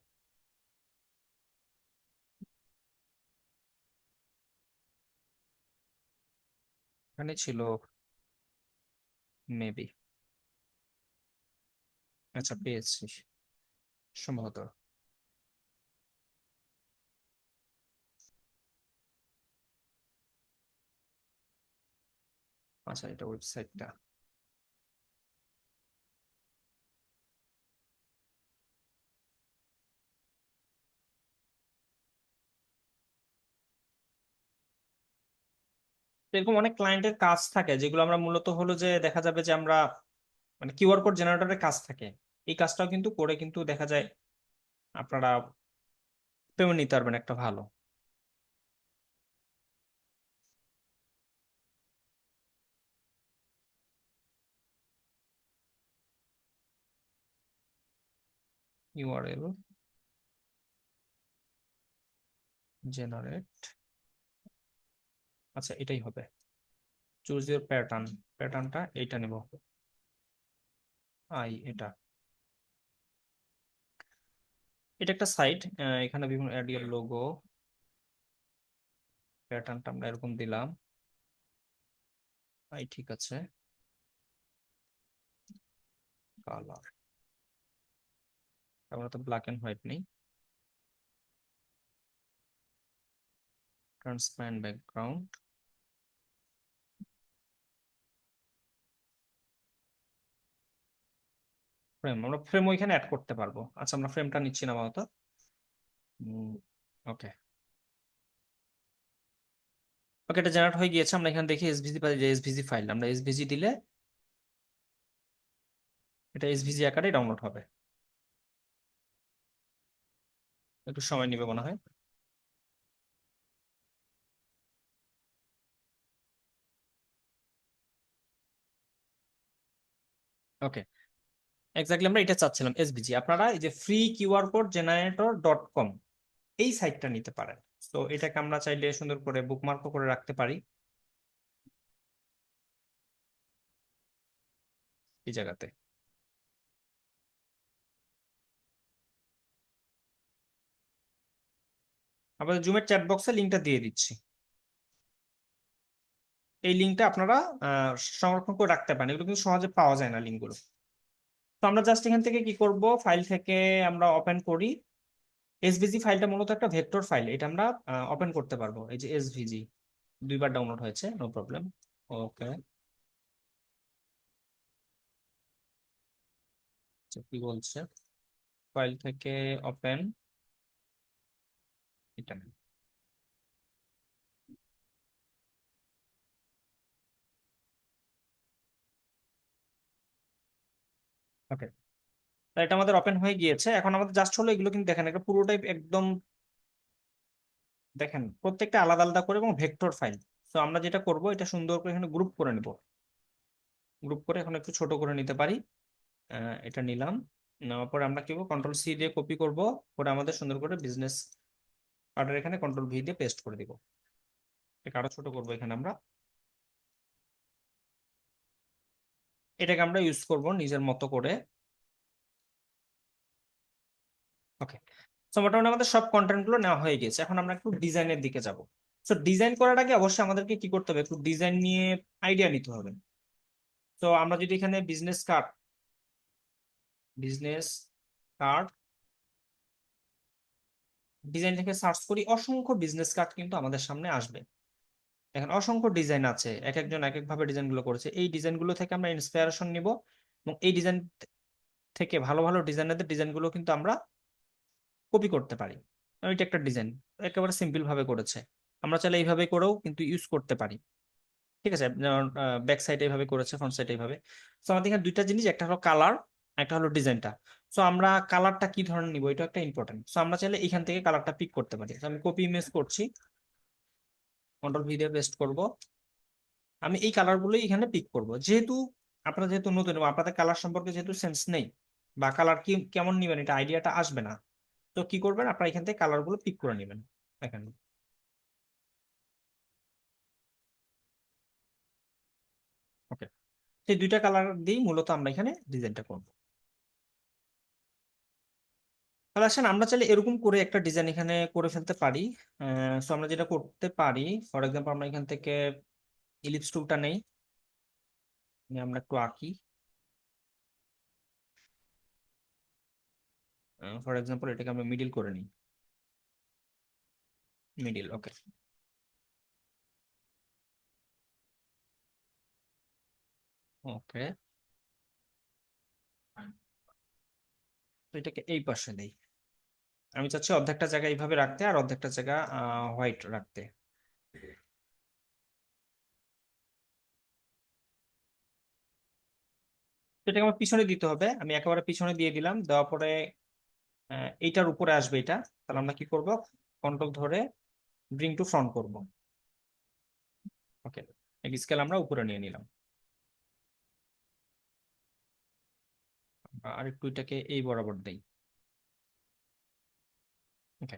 এখানে ছিল মেবি। আচ্ছা পেয়েছি সম্ভবত। আচ্ছা এটা ওয়েবসাইটটা। এরকম অনেক ক্লায়েন্টের কাজ থাকে যেগুলো আমরা মূলত হলো যে দেখা যাবে যে আমরা, মানে কিউআর কোড জেনারেটরের কাজ থাকে, এই কাজটাও কিন্তু করে কিন্তু দেখা যায় আপনারা পেমেন্ট নিতে পারবেন একটা ভালো। ইউআরএল জেনারেট, আচ্ছা এটাই হবে। চুজ ইউর প্যাটার্ন, প্যাটার্নটা এইটা নেব, এটা। এটা একটা সাইট, এখানে বিভিন্ন অ্যাড ইয়ার লোগো, প্যাটার্নটা আমরা এরকম দিলাম, ঠিক আছে। কালার, আমরা তো ব্ল্যাক এন্ড হোয়াইট নেই, ট্রান্সপারেন্ট ব্যাকগ্রাউন্ড, ফ্রেম, আমরা ফ্রেম ওইখানে অ্যাড করতে পারবো। আচ্ছা আমরা ফ্রেমটা নিচ্ছি না আপাতত। ওকে, ওকে এটা জেনারেট হয়ে গিয়েছে। আমরা এখানে দেখি এসভিজি পাই, যে এসভিজি ফাইল, আমরা এসভিজি দিলে এটা এসভিজি আকারে ডাউনলোড হবে। একটু সময় নেবে মনে হয়। ওকে, এক্স্যাক্টলি আমরা এটা চাচ্ছিলাম এসভিজি। আপনারা এই যে free QR code generator dot com এই সাইটটা নিতে পারেন। তো এটাকে আমরা চাইলে সুন্দর করে বুকমার্কও করে রাখতে পারি এই জায়গাতে। আমাদের জুমের চ্যাট বক্সে লিঙ্কটা দিয়ে দিচ্ছি। এই লিঙ্কটা আপনারা আহ, সংরক্ষণ করে রাখতে পারেন, এগুলো কিন্তু সহজে পাওয়া যায় না লিঙ্কগুলো। তো আমরা জাস্ট এখান থেকে কি করব, ফাইল থেকে আমরা ওপেন করি। এসভিজি ফাইলটা মূলত একটা ভেক্টর ফাইল, এটা আমরা ওপেন করতে পারবো। এই যে এসভিজি দুইবার ডাউনলোড হয়েছে, নো প্রবলেম। ওকে, কি বলছে, ফাইল থেকে ওপেন এটা। ওকে, এটা আমাদের ওপেন হয়ে গিয়েছে। এখন আমাদের জাস্ট হলো এগুলো কিন্তু দেখেন এটা পুরোটাই একদম দেখেন প্রত্যেকটা আলাদা আলাদা করে এবং ভেক্টর ফাইল। তো আমরা যেটা করব এটা সুন্দর করে এখানে গ্রুপ করে নেব। গ্রুপ করে এখন একটু ছোট করে নিতে পারি। এটা নিলাম। নেওয়ার পরে আমরা কি করবো, কন্ট্রোল সি দিয়ে কপি করব, করে আমাদের সুন্দর করে বিজনেস কার্ডের এখানে কন্ট্রোল ভি দিয়ে পেস্ট করে দিব। এটা আরো ছোট করবো এখানে আমরা। এটাকে আমরা ইউজ করব নিজের মতো করে। ওকে, তো মোটামুটি আমাদের সব কন্টেন্ট গুলো নেওয়া হয়ে গেছে। এখন আমরা একটু ডিজাইনের দিকে যাব। তো ডিজাইন করার আগে অবশ্যই আমাদেরকে কি করতে হবে, একটু ডিজাইন নিয়ে আইডিয়া নিতে হবে। তো আমরা যদি এখানে বিজনেস কার্ড ডিজাইন থেকে সার্চ করি, অসংখ্য বিজনেস কার্ড কিন্তু আমাদের সামনে আসবে। দেখেন অসংখ্য ডিজাইন আছে, এক একজন এক এক ভাবে ডিজাইন গুলো করেছে। এই ডিজাইন গুলো থেকে আমরা ইন্সপিরেশন নিব এবং এই ডিজাইন থেকে ভালো ভালো ডিজাইনারদের ডিজাইন গুলো কিন্তু আমরা কপি করতে পারি। এটা একটা ডিজাইন একেবারে সিম্পল ভাবে করেছে। আমরা চাইলে এইভাবে করেও কিন্তু ইউজ করতে পারি। ঠিক আছে, যেমন ব্যাক সাইড এইভাবে করেছে, ফ্রন্ট সাইড এইভাবে। তো আমাদের এখানে দুইটা জিনিস, একটা হলো কালার, একটা হলো ডিজাইনটা। সো আমরা কালারটা কি ধরনের নিব এটা একটা ইম্পর্টেন্ট। সো আমরা চাইলে এখান থেকে কালারটা পিক করতে পারি। তো আমি কপি ইমেজ করছি, কন্ট্রোল ভি দিয়ে পেস্ট করব। আমি এই কালার গুলোই এখানে পিক করব। যেহেতু আপনারা যেহেতু নতুন এবং আপনাদের কালার সম্পর্কে যেহেতু সেন্স নেই বা কালার কি কেমন নিবেন এটা আইডিয়াটা আসবে না, তো কি করবেন আপনারা এখান থেকে কালার গুলো পিক করে নেবেন এখানে। ওকে, সেই দুইটা কালার দিয়েই মূলত আমরা এখানে ডিজাইনটা করব। তাহলে আসেন আমরা চাইলে এরকম করে একটা ডিজাইন এখানে করে ফেলতে পারি। সো আমরা যেটা করতে পারি, ফর এক্সাম্পল আমরা এখান থেকে ইলিপস টুলটা নেই, নিয়ে আমরা একটু আঁকি। ফর এক্সাম্পল এটাকে আমরা মিডিল করে নিই। মিডিল, ওকে। ওকে, তো এটাকে এই পাশে দেই। আমি চাচ্ছি অর্ধেকটা জায়গা এইভাবে রাখতে আর অর্ধেকটা জায়গা হোয়াইট রাখতে। তো এটাকে আমার পিছনে দিতে হবে। আমি একেবারে পিছনে দিয়ে দিলাম, দেওয়ার পরে এইটার উপরে আসবে এটা। তাহলে আমরা কি করব, কন্ট্রোল ধরে ব্রিং টু ফ্রন্ট করব। ওকে, স্কেল আমরা উপরে নিয়ে নিলাম। আর একটু এটাকে এই বরাবর দেই। ওকে,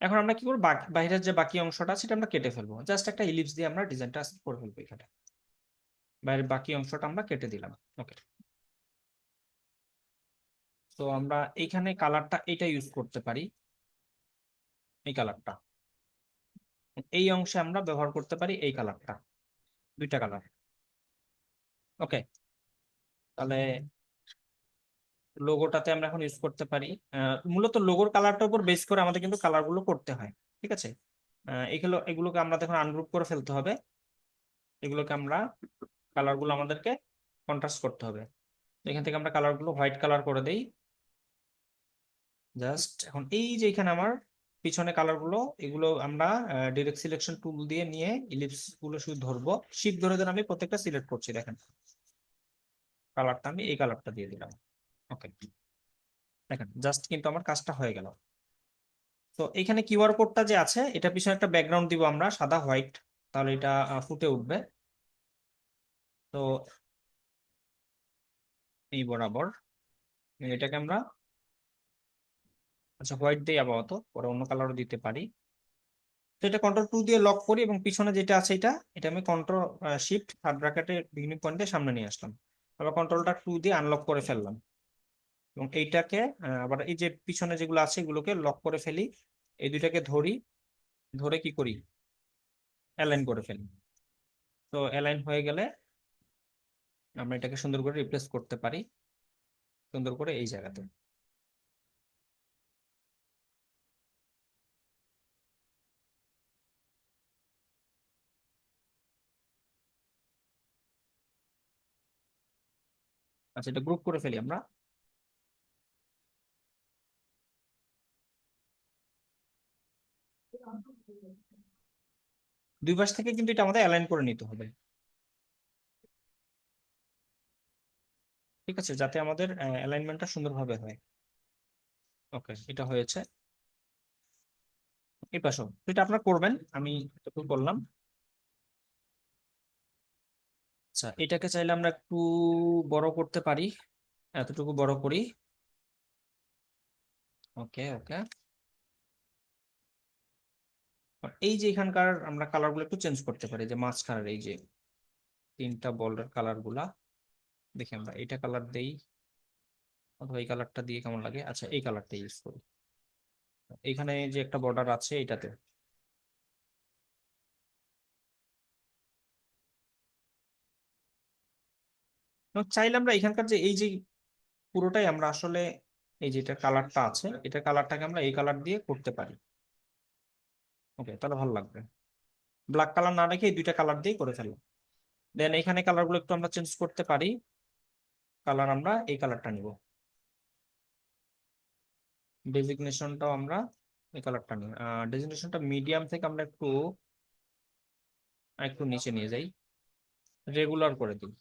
এখন আমরা কি করবো, বাইরের যে বাকি অংশটা সেটা আমরা কেটে ফেলবো। জাস্ট একটা ইলিপস দিয়ে আমরা ডিজাইনটা করে ফেলবো এখানে। বাইরের বাকি অংশটা আমরা কেটে দিলাম। ওকে, তো আমরা এইখানে কালারটা এটা ইউজ করতে পারি, এই কালারটা। এই অংশে আমরা ব্যবহার করতে পারি এই কালারটা, দুইটা কালার। ওকে, তাহলে লোগোটাতে আমরা এখন ইউজ করতে পারি। মূলত লোগোর কালারটার উপর বেস করে আমাদের কিন্তু কালার গুলো করতে হয়। ঠিক আছে, এগুলোকে আমরা দেখুন আনগ্রুপ করে ফেলতে হবে। এগুলোকে আমরা কালার গুলো আমাদেরকে কন্ট্রাস্ট করতে হবে। এখান থেকে আমরা কালার গুলো হোয়াইট কালার করে দেই। জাস্ট এখন এই যে এখানে আমার পিছনে কালার গুলো, এগুলো আমরা ডিরেক্ট সিলেকশন টুল দিয়ে নিয়ে ইলিপস গুলো শুধু ধরবো। শিপ ধরে ধরে আমি প্রত্যেকটা সিলেক্ট করছি। দেখেন কালারটা আমি এই কালারটা দিয়ে দিলাম। ওকে, দেখেন জাস্ট কিন্তু আমার কাজটা হয়ে গেল। তো এখানে কিউআর কোডটা যে আছে এটা পিছনে একটা ব্যাকগ্রাউন্ড দিব আমরা সাদা হোয়াইট, তাহলে এটা ফুটে উঠবে। তো এই বরাবর এটাকে আমরা আচ্ছা হোয়াইট দিয়ে আপাতত, পরে অন্য কালারও দিতে পারি। তো এটা কন্ট্রোল টু দিয়ে লক করি এবং পিছনে যেটা আছে এটা এটা আমি কন্ট্রোল শিফট থার্ড ব্র্যাকেটের বিগিনিং পয়েন্টে সামনে নিয়ে আসলাম। আবার কন্ট্রোলটা টু দিয়ে আনলক করে ফেললাম এবং এইটাকে আবার এই যে পিছনে যেগুলো আছে এগুলোকে লক করে ফেলি। এই দুইটাকে ধরি, ধরে কি করি, অ্যালাইন করে ফেলি। তো অ্যালাইন হয়ে গেলে আমরা এটাকে সুন্দর করে রিপ্লেস করতে পারি, সুন্দর করে এই জায়গাতে। আচ্ছা, এটা গ্রুপ করে ফেলি আমরা। দুই পাশ থেকে কিন্তু এটা আমাদের অ্যালাইন করে নিতে হবে, ঠিক আছে, যাতে আমাদের অ্যালাইনমেন্টটা সুন্দরভাবে হয়। ওকে, এটা হয়েছে। এই পাশেও তো এটা আপনারা করবেন, আমি এতটুকু বললাম। আচ্ছা, এটাকে চাইলে আমরা একটু বড় করতে পারি, এতটুকু বড় করি। ওকে ওকে। এই যে এখানকার আমরা কালার গুলো একটু চেঞ্জ করতে পারি, যে মাঝখানের এই যে তিনটা বর্ডার কালার গুলা, দেখি আমরা এটা কালার দেই অথবা এই কালারটা দিয়ে কেমন লাগে। আচ্ছা, এই কালারটা ইউজ করি। এখানে যে একটা বর্ডার আছে এটাতে। এবং চাইলে আমরা এখানকার যে এই যে পুরোটাই আমরা আসলে এই যেটা কালারটা আছে এটা কালারটাকে আমরা এই কালার দিয়ে করতে পারি। ওকে, তাহলে ভালো লাগবে। ব্ল্যাক কালার না রেখে এই দুইটা কালার দিয়ে করে ফেললাম। দেন এখানে কালার গুলো একটু আমরা চেঞ্জ করতে পারি। কালার আমরা এই কালারটা নিব, ডেজিগনেশনটাও আমরা এই কালারটা নিব। ডেজিগনেশনটা মিডিয়াম থেকে আমরা একটু একটু নিচে নিয়ে যাই, রেগুলার করে দিই।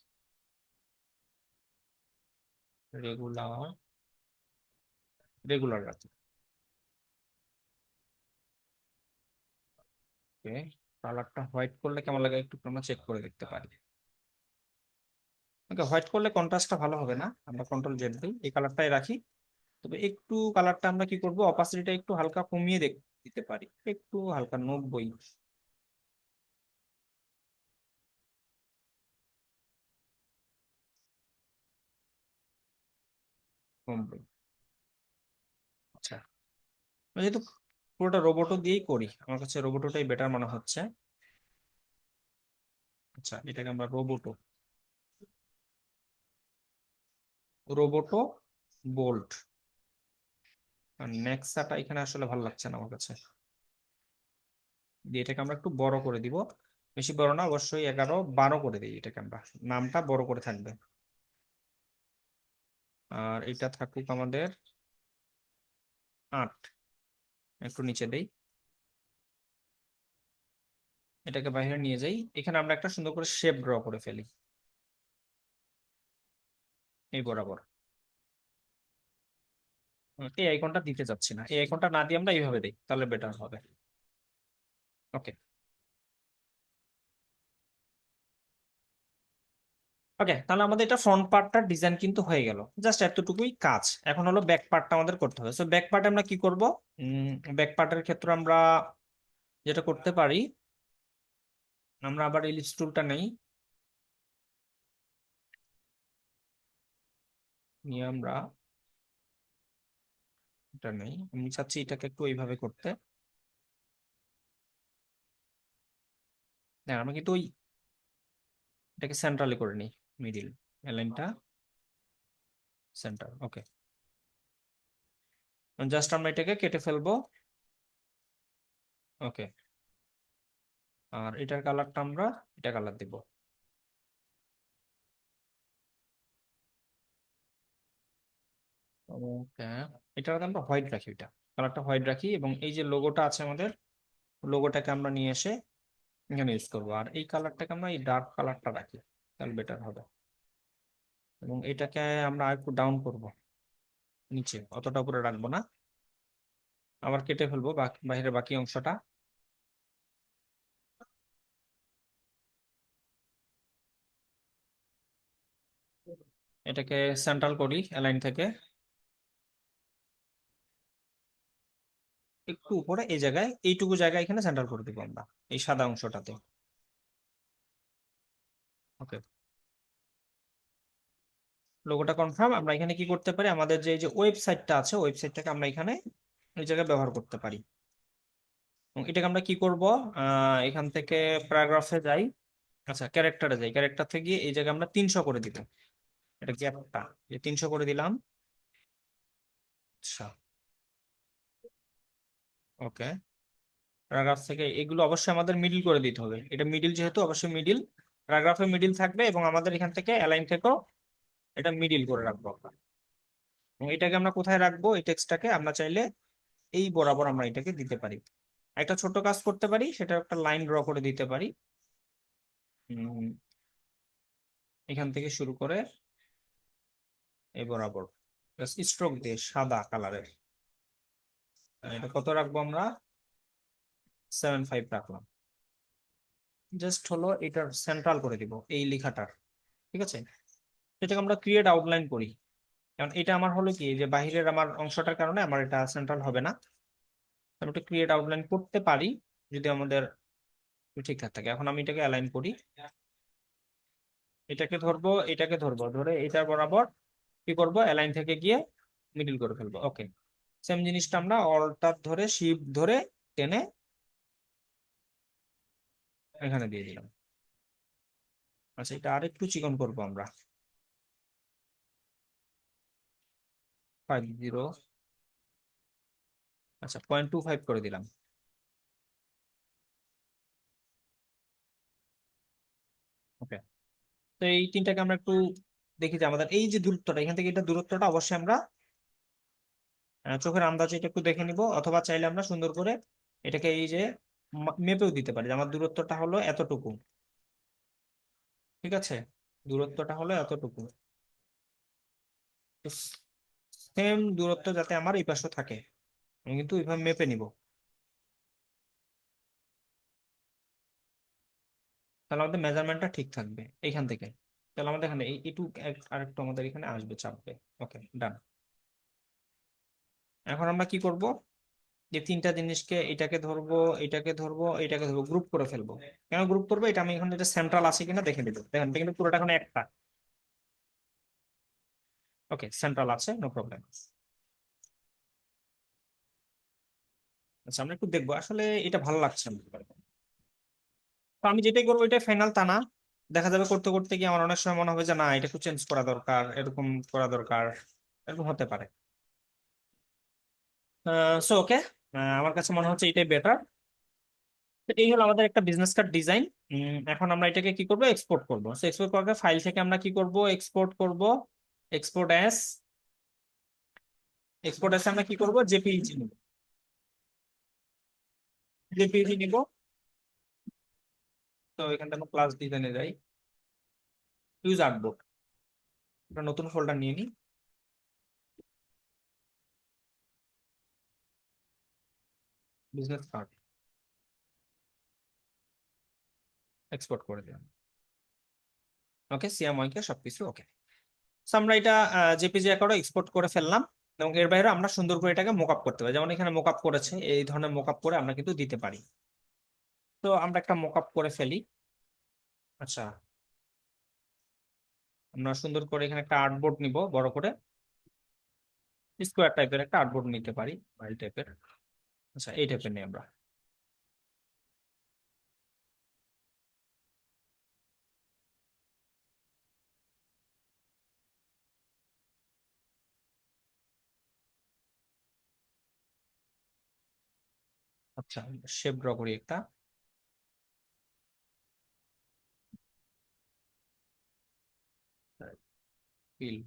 রেগুলার, রেগুলার রাখি। ওকে, কালারটা হোয়াইট করলে কেমন লাগে একটু আমরা চেক করে দেখতে পারি। ওকে, হোয়াইট করলে কন্ট্রাস্টটা ভালো হবে না, আমরা কন্ট্রোল জেড দিই, এই কালারটাই রাখি। তবে একটু কালারটা আমরা কি করব, অপাসিটিটা একটু হালকা কমিয়ে দিতে পারি, একটু হালকা 90 90। আচ্ছা, আমি যেহেতু পুরোটা রোবটও দিয়েই করি, আমার কাছে রোবটটাই বেটার মনে হচ্ছে। আচ্ছা, এটাকে আমরা রোবটো, রোবটো বোল্ট। আর নেক্সাটা এখানে আসলে ভালো লাগছে না আমার কাছে, দিয়ে এটাকে আমরা একটু বড় করে দিব। বেশি বড় না অবশ্যই, 11 12 করে দিই এটাকে আমরা, নামটা বড় করে থাকবে। আর এটা থাকুক আমাদের 8, একটু নিচে দেই। এটাকে বাইরে নিয়ে যাই, এখানে আমরা একটা সুন্দর করে শেপ ড্র করে ফেলি এই বরাবর। এই আইকনটা দিতে যাচ্ছি না, এই আইকনটা না দিয়ে আমরা এইভাবে দিই, তাহলে বেটার হবে। ওকে ওকে, তাহলে আমাদের এটা ফ্রন্ট পার্টটার ডিজাইন কিন্তু হয়ে গেল, জাস্ট এতটুকুই কাজ। এখন হলো ব্যাক পার্টটা আমাদের করতে হবে। সো ব্যাক পার্টে আমরা কি করব, ব্যাক পার্টের ক্ষেত্রে আমরা যেটা করতে পারি, আমরা আবার ইলিপস টুলটা নেই, নিয়ে আমরা এটা নেই, আমি চাচ্ছি এটাকে একটু এইভাবে করতে। না, আমি কিন্তু ওই এটাকে সেন্ট্রালি করে নিই, মিডিল লাইনটা সেন্টার। ওকে, জাস্ট আমরা এটাকে কেটে ফেলবো। ওকে, আর এটার কালারটা আমরা এটা কালার দিব। ওকে, এটা আমরা হোয়াইট রাখি, এটা কালারটা হোয়াইট রাখি, এবং এই যে লোগোটা আছে আমাদের, লোগোটাকে আমরা নিয়ে এসে এখানে ইউজ করবো। আর এই কালারটাকে আমরা এই ডার্ক কালারটা রাখি, তাহলে বেটার হবে। এবং এটাকে আমরা একটু ডাউন করব, নিচে অতটা উপরে রাখবো না, আবার কেটে ফেলবো বাইরের বাকি অংশটা। এটাকে সেন্ট্রাল করি অ্যালাইন থেকে একটু উপরে, এই জায়গায় এইটুকু জায়গায় এখানে সেন্টার করে দিব আমরা, এই সাদা অংশটাতে। ওকে, লোগোটা কনফার্ম। আমরা এখানে কি করতে পারি, আমাদের যে এই যে ওয়েবসাইটটা আছে ওয়েবসাইটটাকে আমরা এখানে এই জায়গায় ব্যবহার করতে পারি। এবং এটাকে আমরা কি করব, এখান থেকে প্যারাগ্রাফে যাই। আচ্ছা, ক্যারেক্টারে যাই, ক্যারেক্টার থেকে গিয়ে এই জায়গায় আমরা 300 করে দিব, এটা গ্যাপটা 300 করে দিলাম। আচ্ছা, ওকে, প্যারাগ্রাফ থেকে এগুলো অবশ্যই আমাদের মিডিল করে দিতে হবে, এটা মিডিল যেহেতু অবশ্যই মিডিল, প্যারাগ্রাফে মিডিল থাকবে, এবং আমাদের এখান থেকে অ্যালাইন থেকেও এটা মিডিল করে রাখবো আমরা। এবং এটাকে আমরা কোথায় রাখবো, এই টেক্সটটাকে আমরা চাইলে এই বরাবর আমরা এটাকে দিতে পারি। একটা ছোট কাজ করতে পারি, সেটা একটা লাইন ড্র করে দিতে পারি। এখান থেকে শুরু করে এই বরাবর স্ট্রোক দিয়ে সাদা কালারের। এটা কত রাখবো আমরা? 7.5 রাখলাম। জাস্ট হলো এটার সেন্ট্রাল করে দিব এই লেখাটার। ঠিক আছে, এটাকে আমরা ক্রিয়েট আউটলাইন করি। কারণ এটা আমার হলো কি, যে বাহিরের আমার অংশটার কারণে আমার এটা সেন্ট্রাল হবে না। আমি একটা ক্রিয়েট আউটলাইন করতে পারি যদি আমাদের ঠিকঠাক থাকে। এখন আমি এটাকে অ্যালাইন করি, এটাকে ধরবো, এটাকে ধরবো, ধরে এটা বরাবর কি করব, অ্যালাইন থেকে গিয়ে মিডিল করে ফেলবো। ওকে, সেম জিনিসটা আমরা অল্টার ধরে শিফট ধরে টেনে এখানে দিয়ে দিলাম। আচ্ছা, এটা আরেকটু চিকন করবো আমরা। 50, আচ্ছা 0.25 করে দিলাম। ওকে, তো এই তিনটাকে আমরা একটু দেখি যে আমাদের এই যে দূরত্বটা এখান থেকে, এটা দূরত্বটা অবশ্যই আমরা চোখের আন্দাজে এটা একটু দেখে নিব, অথবা চাইলে আমরা সুন্দর করে এটাকে এই যে মেপেও দিতে পারি যে আমার দূরত্বটা হলো এতটুকু। ঠিক আছে, দূরত্বটা হলো এতটুকু। সেম দূরত্ব যাতে আমার এই পাশে থাকে, আমি কিন্তু এইভাবে মেপে নিব। তাহলে আমাদের মেজারমেন্টটা ঠিক থাকবে এইখান থেকে। তাহলে আমাদের এখানে এইটু আরেকটু আমাদের এখানে আসবে, চাপবে। ওকে, ডান। এখন আমরা কি করব, যে তিনটা জিনিসকে, এটাকে ধরবো, এটাকে ধরবো, এটাকে ধরবো, গ্রুপ করে ফেলবো। কেন গ্রুপ করবো, এটা আমি এখন, এটা সেন্ট্রাল আছে কিনা দেখে দিব। দেখেন এটা কিন্তু পুরোটা এখন একটা। ওকে, সেন্ট্রাল আছে, নো প্রবলেম। আচ্ছা, আমরা একটু দেখবো আসলে এটা ভালো লাগছে না। তো আমি যেটাই করবো এটা ফাইনাল তা না, দেখা যাবে করতে করতে গিয়ে আমার অনেক সময় মনে হবে যে না, এটা একটু চেঞ্জ করা দরকার, এরকম করা দরকার, এরকম হতে পারে। সো ওকে, আমার কাছে মনে হচ্ছে এটাই বেটার। এই হলো আমাদের একটা বিজনেস কার্ড ডিজাইন। এখন আমরা এটাকে কি করব, এক্সপোর্ট করব। সো এক্সপোর্ট করার ফাইল থেকে আমরা কি করব, এক্সপোর্ট করব। এক্সপোর্ট অ্যাস, এক্সপোর্ট অ্যাস আমরা কি করব, জেপিইজি নিব। জেপিইজি নিব। তো এখান থেকে ক্লাস ডিজাইনে যাই, ইউজ আর্টবোর্ড, একটা নতুন ফোল্ডার নিয়ে নিই। বিজনেস কার্ড এক্সপোর্ট করে দিলাম। ওকে, সিএমওয়াইকে সবকিছু ওকে। সো আমরা এটা জেপিজি আকারে এক্সপোর্ট করে ফেললাম। এবং এর বাইরে আমরা সুন্দর করে এটাকে মোকআপ করতে পারি, যেমন এখানে মোকআপ করেছে, এই ধরনের মোকআপ করে আমরা কিন্তু দিতে পারি। তো আমরা একটা মোকআপ করে ফেলি। আচ্ছা, আমরা সুন্দর করে এখানে একটা আর্টবোর্ড নিব বড় করে, স্কোয়ার টাইপের একটা আর্টবোর্ড নিতে পারি, এই টাইপের। আচ্ছা, এই টাইপের নিই আমরা। আচ্ছা, শেপ ড্র করি একটা। ফিল।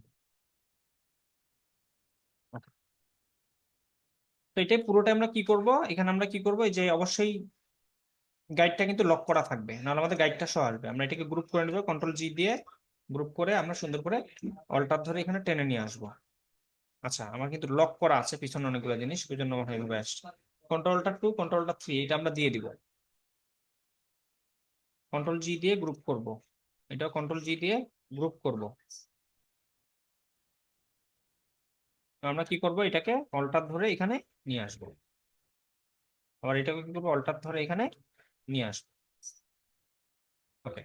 তো এটাই পুরোটা আমরা কি করব, এখানে আমরা কি করব, এই যে অবশ্যই গাইডটা কিন্তু লক করা থাকবে, নাহলে আমাদের গাইডটা সহ আসবে। আমরা এটাকে গ্রুপ করে নেবো, কন্ট্রোল জি দিয়ে গ্রুপ করে আমরা সুন্দর করে অল্টার ধরে এখানে টেনে নিয়ে আসবো। আচ্ছা, আমার কিন্তু লক করা আছে পিছনে অনেকগুলো জিনিস, ওই জন্য মনে হয় এভাবে আসছে। কন্ট্রোলটা 2, কন্ট্রোলটা 3, এটা আমরা দিয়ে দিব। কন্ট্রোল জি দিয়ে গ্রুপ করব, এটা কন্ট্রোল জি দিয়ে গ্রুপ করব। তো আমরা কি করব, এটাকে অল্টার ধরে এখানে নিয়ে আসবো। আবার এটাকে কি করবো, অল্টার ধরে এখানে নিয়ে আসবো। ওকে,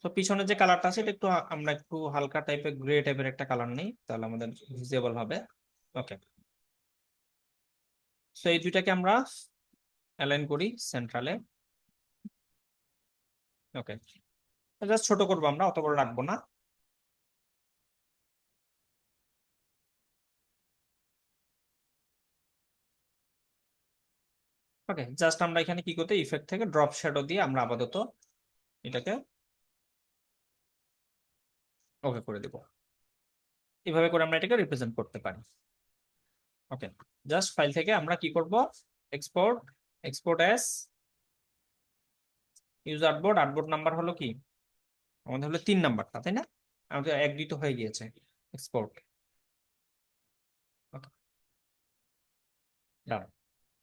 তো পিছনে যে কালারটা আছে এটা একটু আমরা একটু হালকা টাইপের গ্রে টাইপের একটা কালার নেই, তাহলে আমাদের ভিজিবল হবে। ওকে, তো এই দুইটাকে আমরা অ্যালাইন করি সেন্ট্রালে। ওকে, জাস্ট ছোট করবো আমরা, অত বড় রাখবো না। ওকে, জাস্ট আমরা এখানে কি করতে, ইফেক্ট থেকে ড্রপ শ্যাডো দিয়ে আমরা আপাতত এটাকে ওকে করে দেবো। এভাবে করে আমরা এটাকে রিপ্রেজেন্ট করতে পারি। ওকে, জাস্ট ফাইল থেকে আমরা কি করব, export, export as use artboard, artboard number হলো কি আমাদের হলো 3 নাম্বারটা, তাই না? আমাদের 1 2 তো হয়ে গিয়েছে। এক্সপোর্ট, ডান।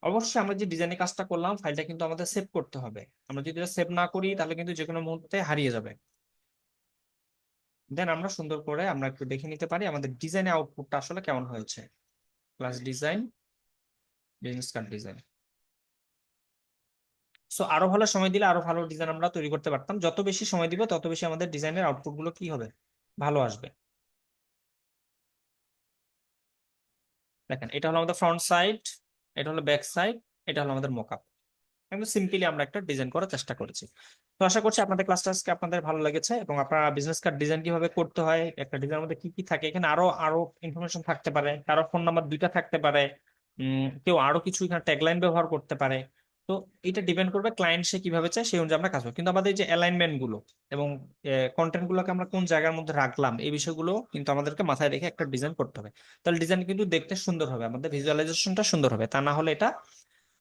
অবশ্যই আমরা যে ডিজাইনের কাজটা করলাম ফাইলটা কিন্তু আমাদের সেভ করতে হবে। আমরা যদি এটা সেভ না করি তাহলে কিন্তু যে কোনো মুহূর্তে হারিয়ে যাবে। দেন আমরা সুন্দর করে আমরা একটু দেখে নিতে পারি আমাদের ডিজাইনের আউটপুটটা আসলে কেমন হয়েছে। Class design, business card design. So আরো ভালো সময় দিলে আরো ভালো ডিজাইন আমরা তৈরি করতে পারতাম। যত বেশি সময় দিব তত বেশি আমাদের ডিজাইনের আউটপুট গুলো কি হবে, ভালো আসবে। দেখেন এটা হলো আমাদের ফ্রন্ট সাইড, এটা হলো ব্যাক সাইড, এটা হলো আমাদের মকআপ। একদম সিম্পলি আমরা একটা ডিজাইন করার চেষ্টা করেছি। তো আশা করছি আপনাদের ক্লাসটা আজকে আপনাদের ভালো লেগেছে এবং আপনারা বিজনেস কার্ড ডিজাইন কিভাবে করতে হয়, একটা ডিজাইনের মধ্যে কি কি থাকে, এখানে আরো আরো ইনফরমেশন থাকতে পারে, কারো ফোন নাম্বার 2টা থাকতে পারে, কেউ আরো কিছু এখানে ট্যাগলাইন ব্যবহার করতে পারে। তো এটা ডিপেন্ড করবে ক্লায়েন্ট সে কিভাবে চায় সেই অনুযায়ী আমরা কাজ করব। কিন্তু আমাদের এই যে অ্যালাইনমেন্ট গুলো এবং কন্টেন্ট গুলোকে আমরা কোন জায়গার মধ্যে রাখলাম এই বিষয়গুলো কিন্তু আমাদেরকে মাথায় রেখে একটা ডিজাইন করতে হবে। তাহলে ডিজাইন কিন্তু দেখতে সুন্দর হবে, আমাদের ভিজুয়ালাইজেশনটা সুন্দর হবে, তা না হলে এটা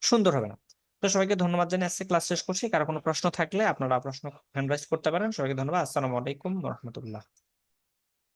সুন্দর হবে না। তো সবাইকে ধন্যবাদ জানিয়ে আজকে ক্লাস শেষ করছি। কারো কোনো প্রশ্ন থাকলে আপনারা প্রশ্ন হ্যান্ড রাইজ করতে পারেন। সবাইকে ধন্যবাদ। আসসালামু আলাইকুম রহমতুল্লাহ।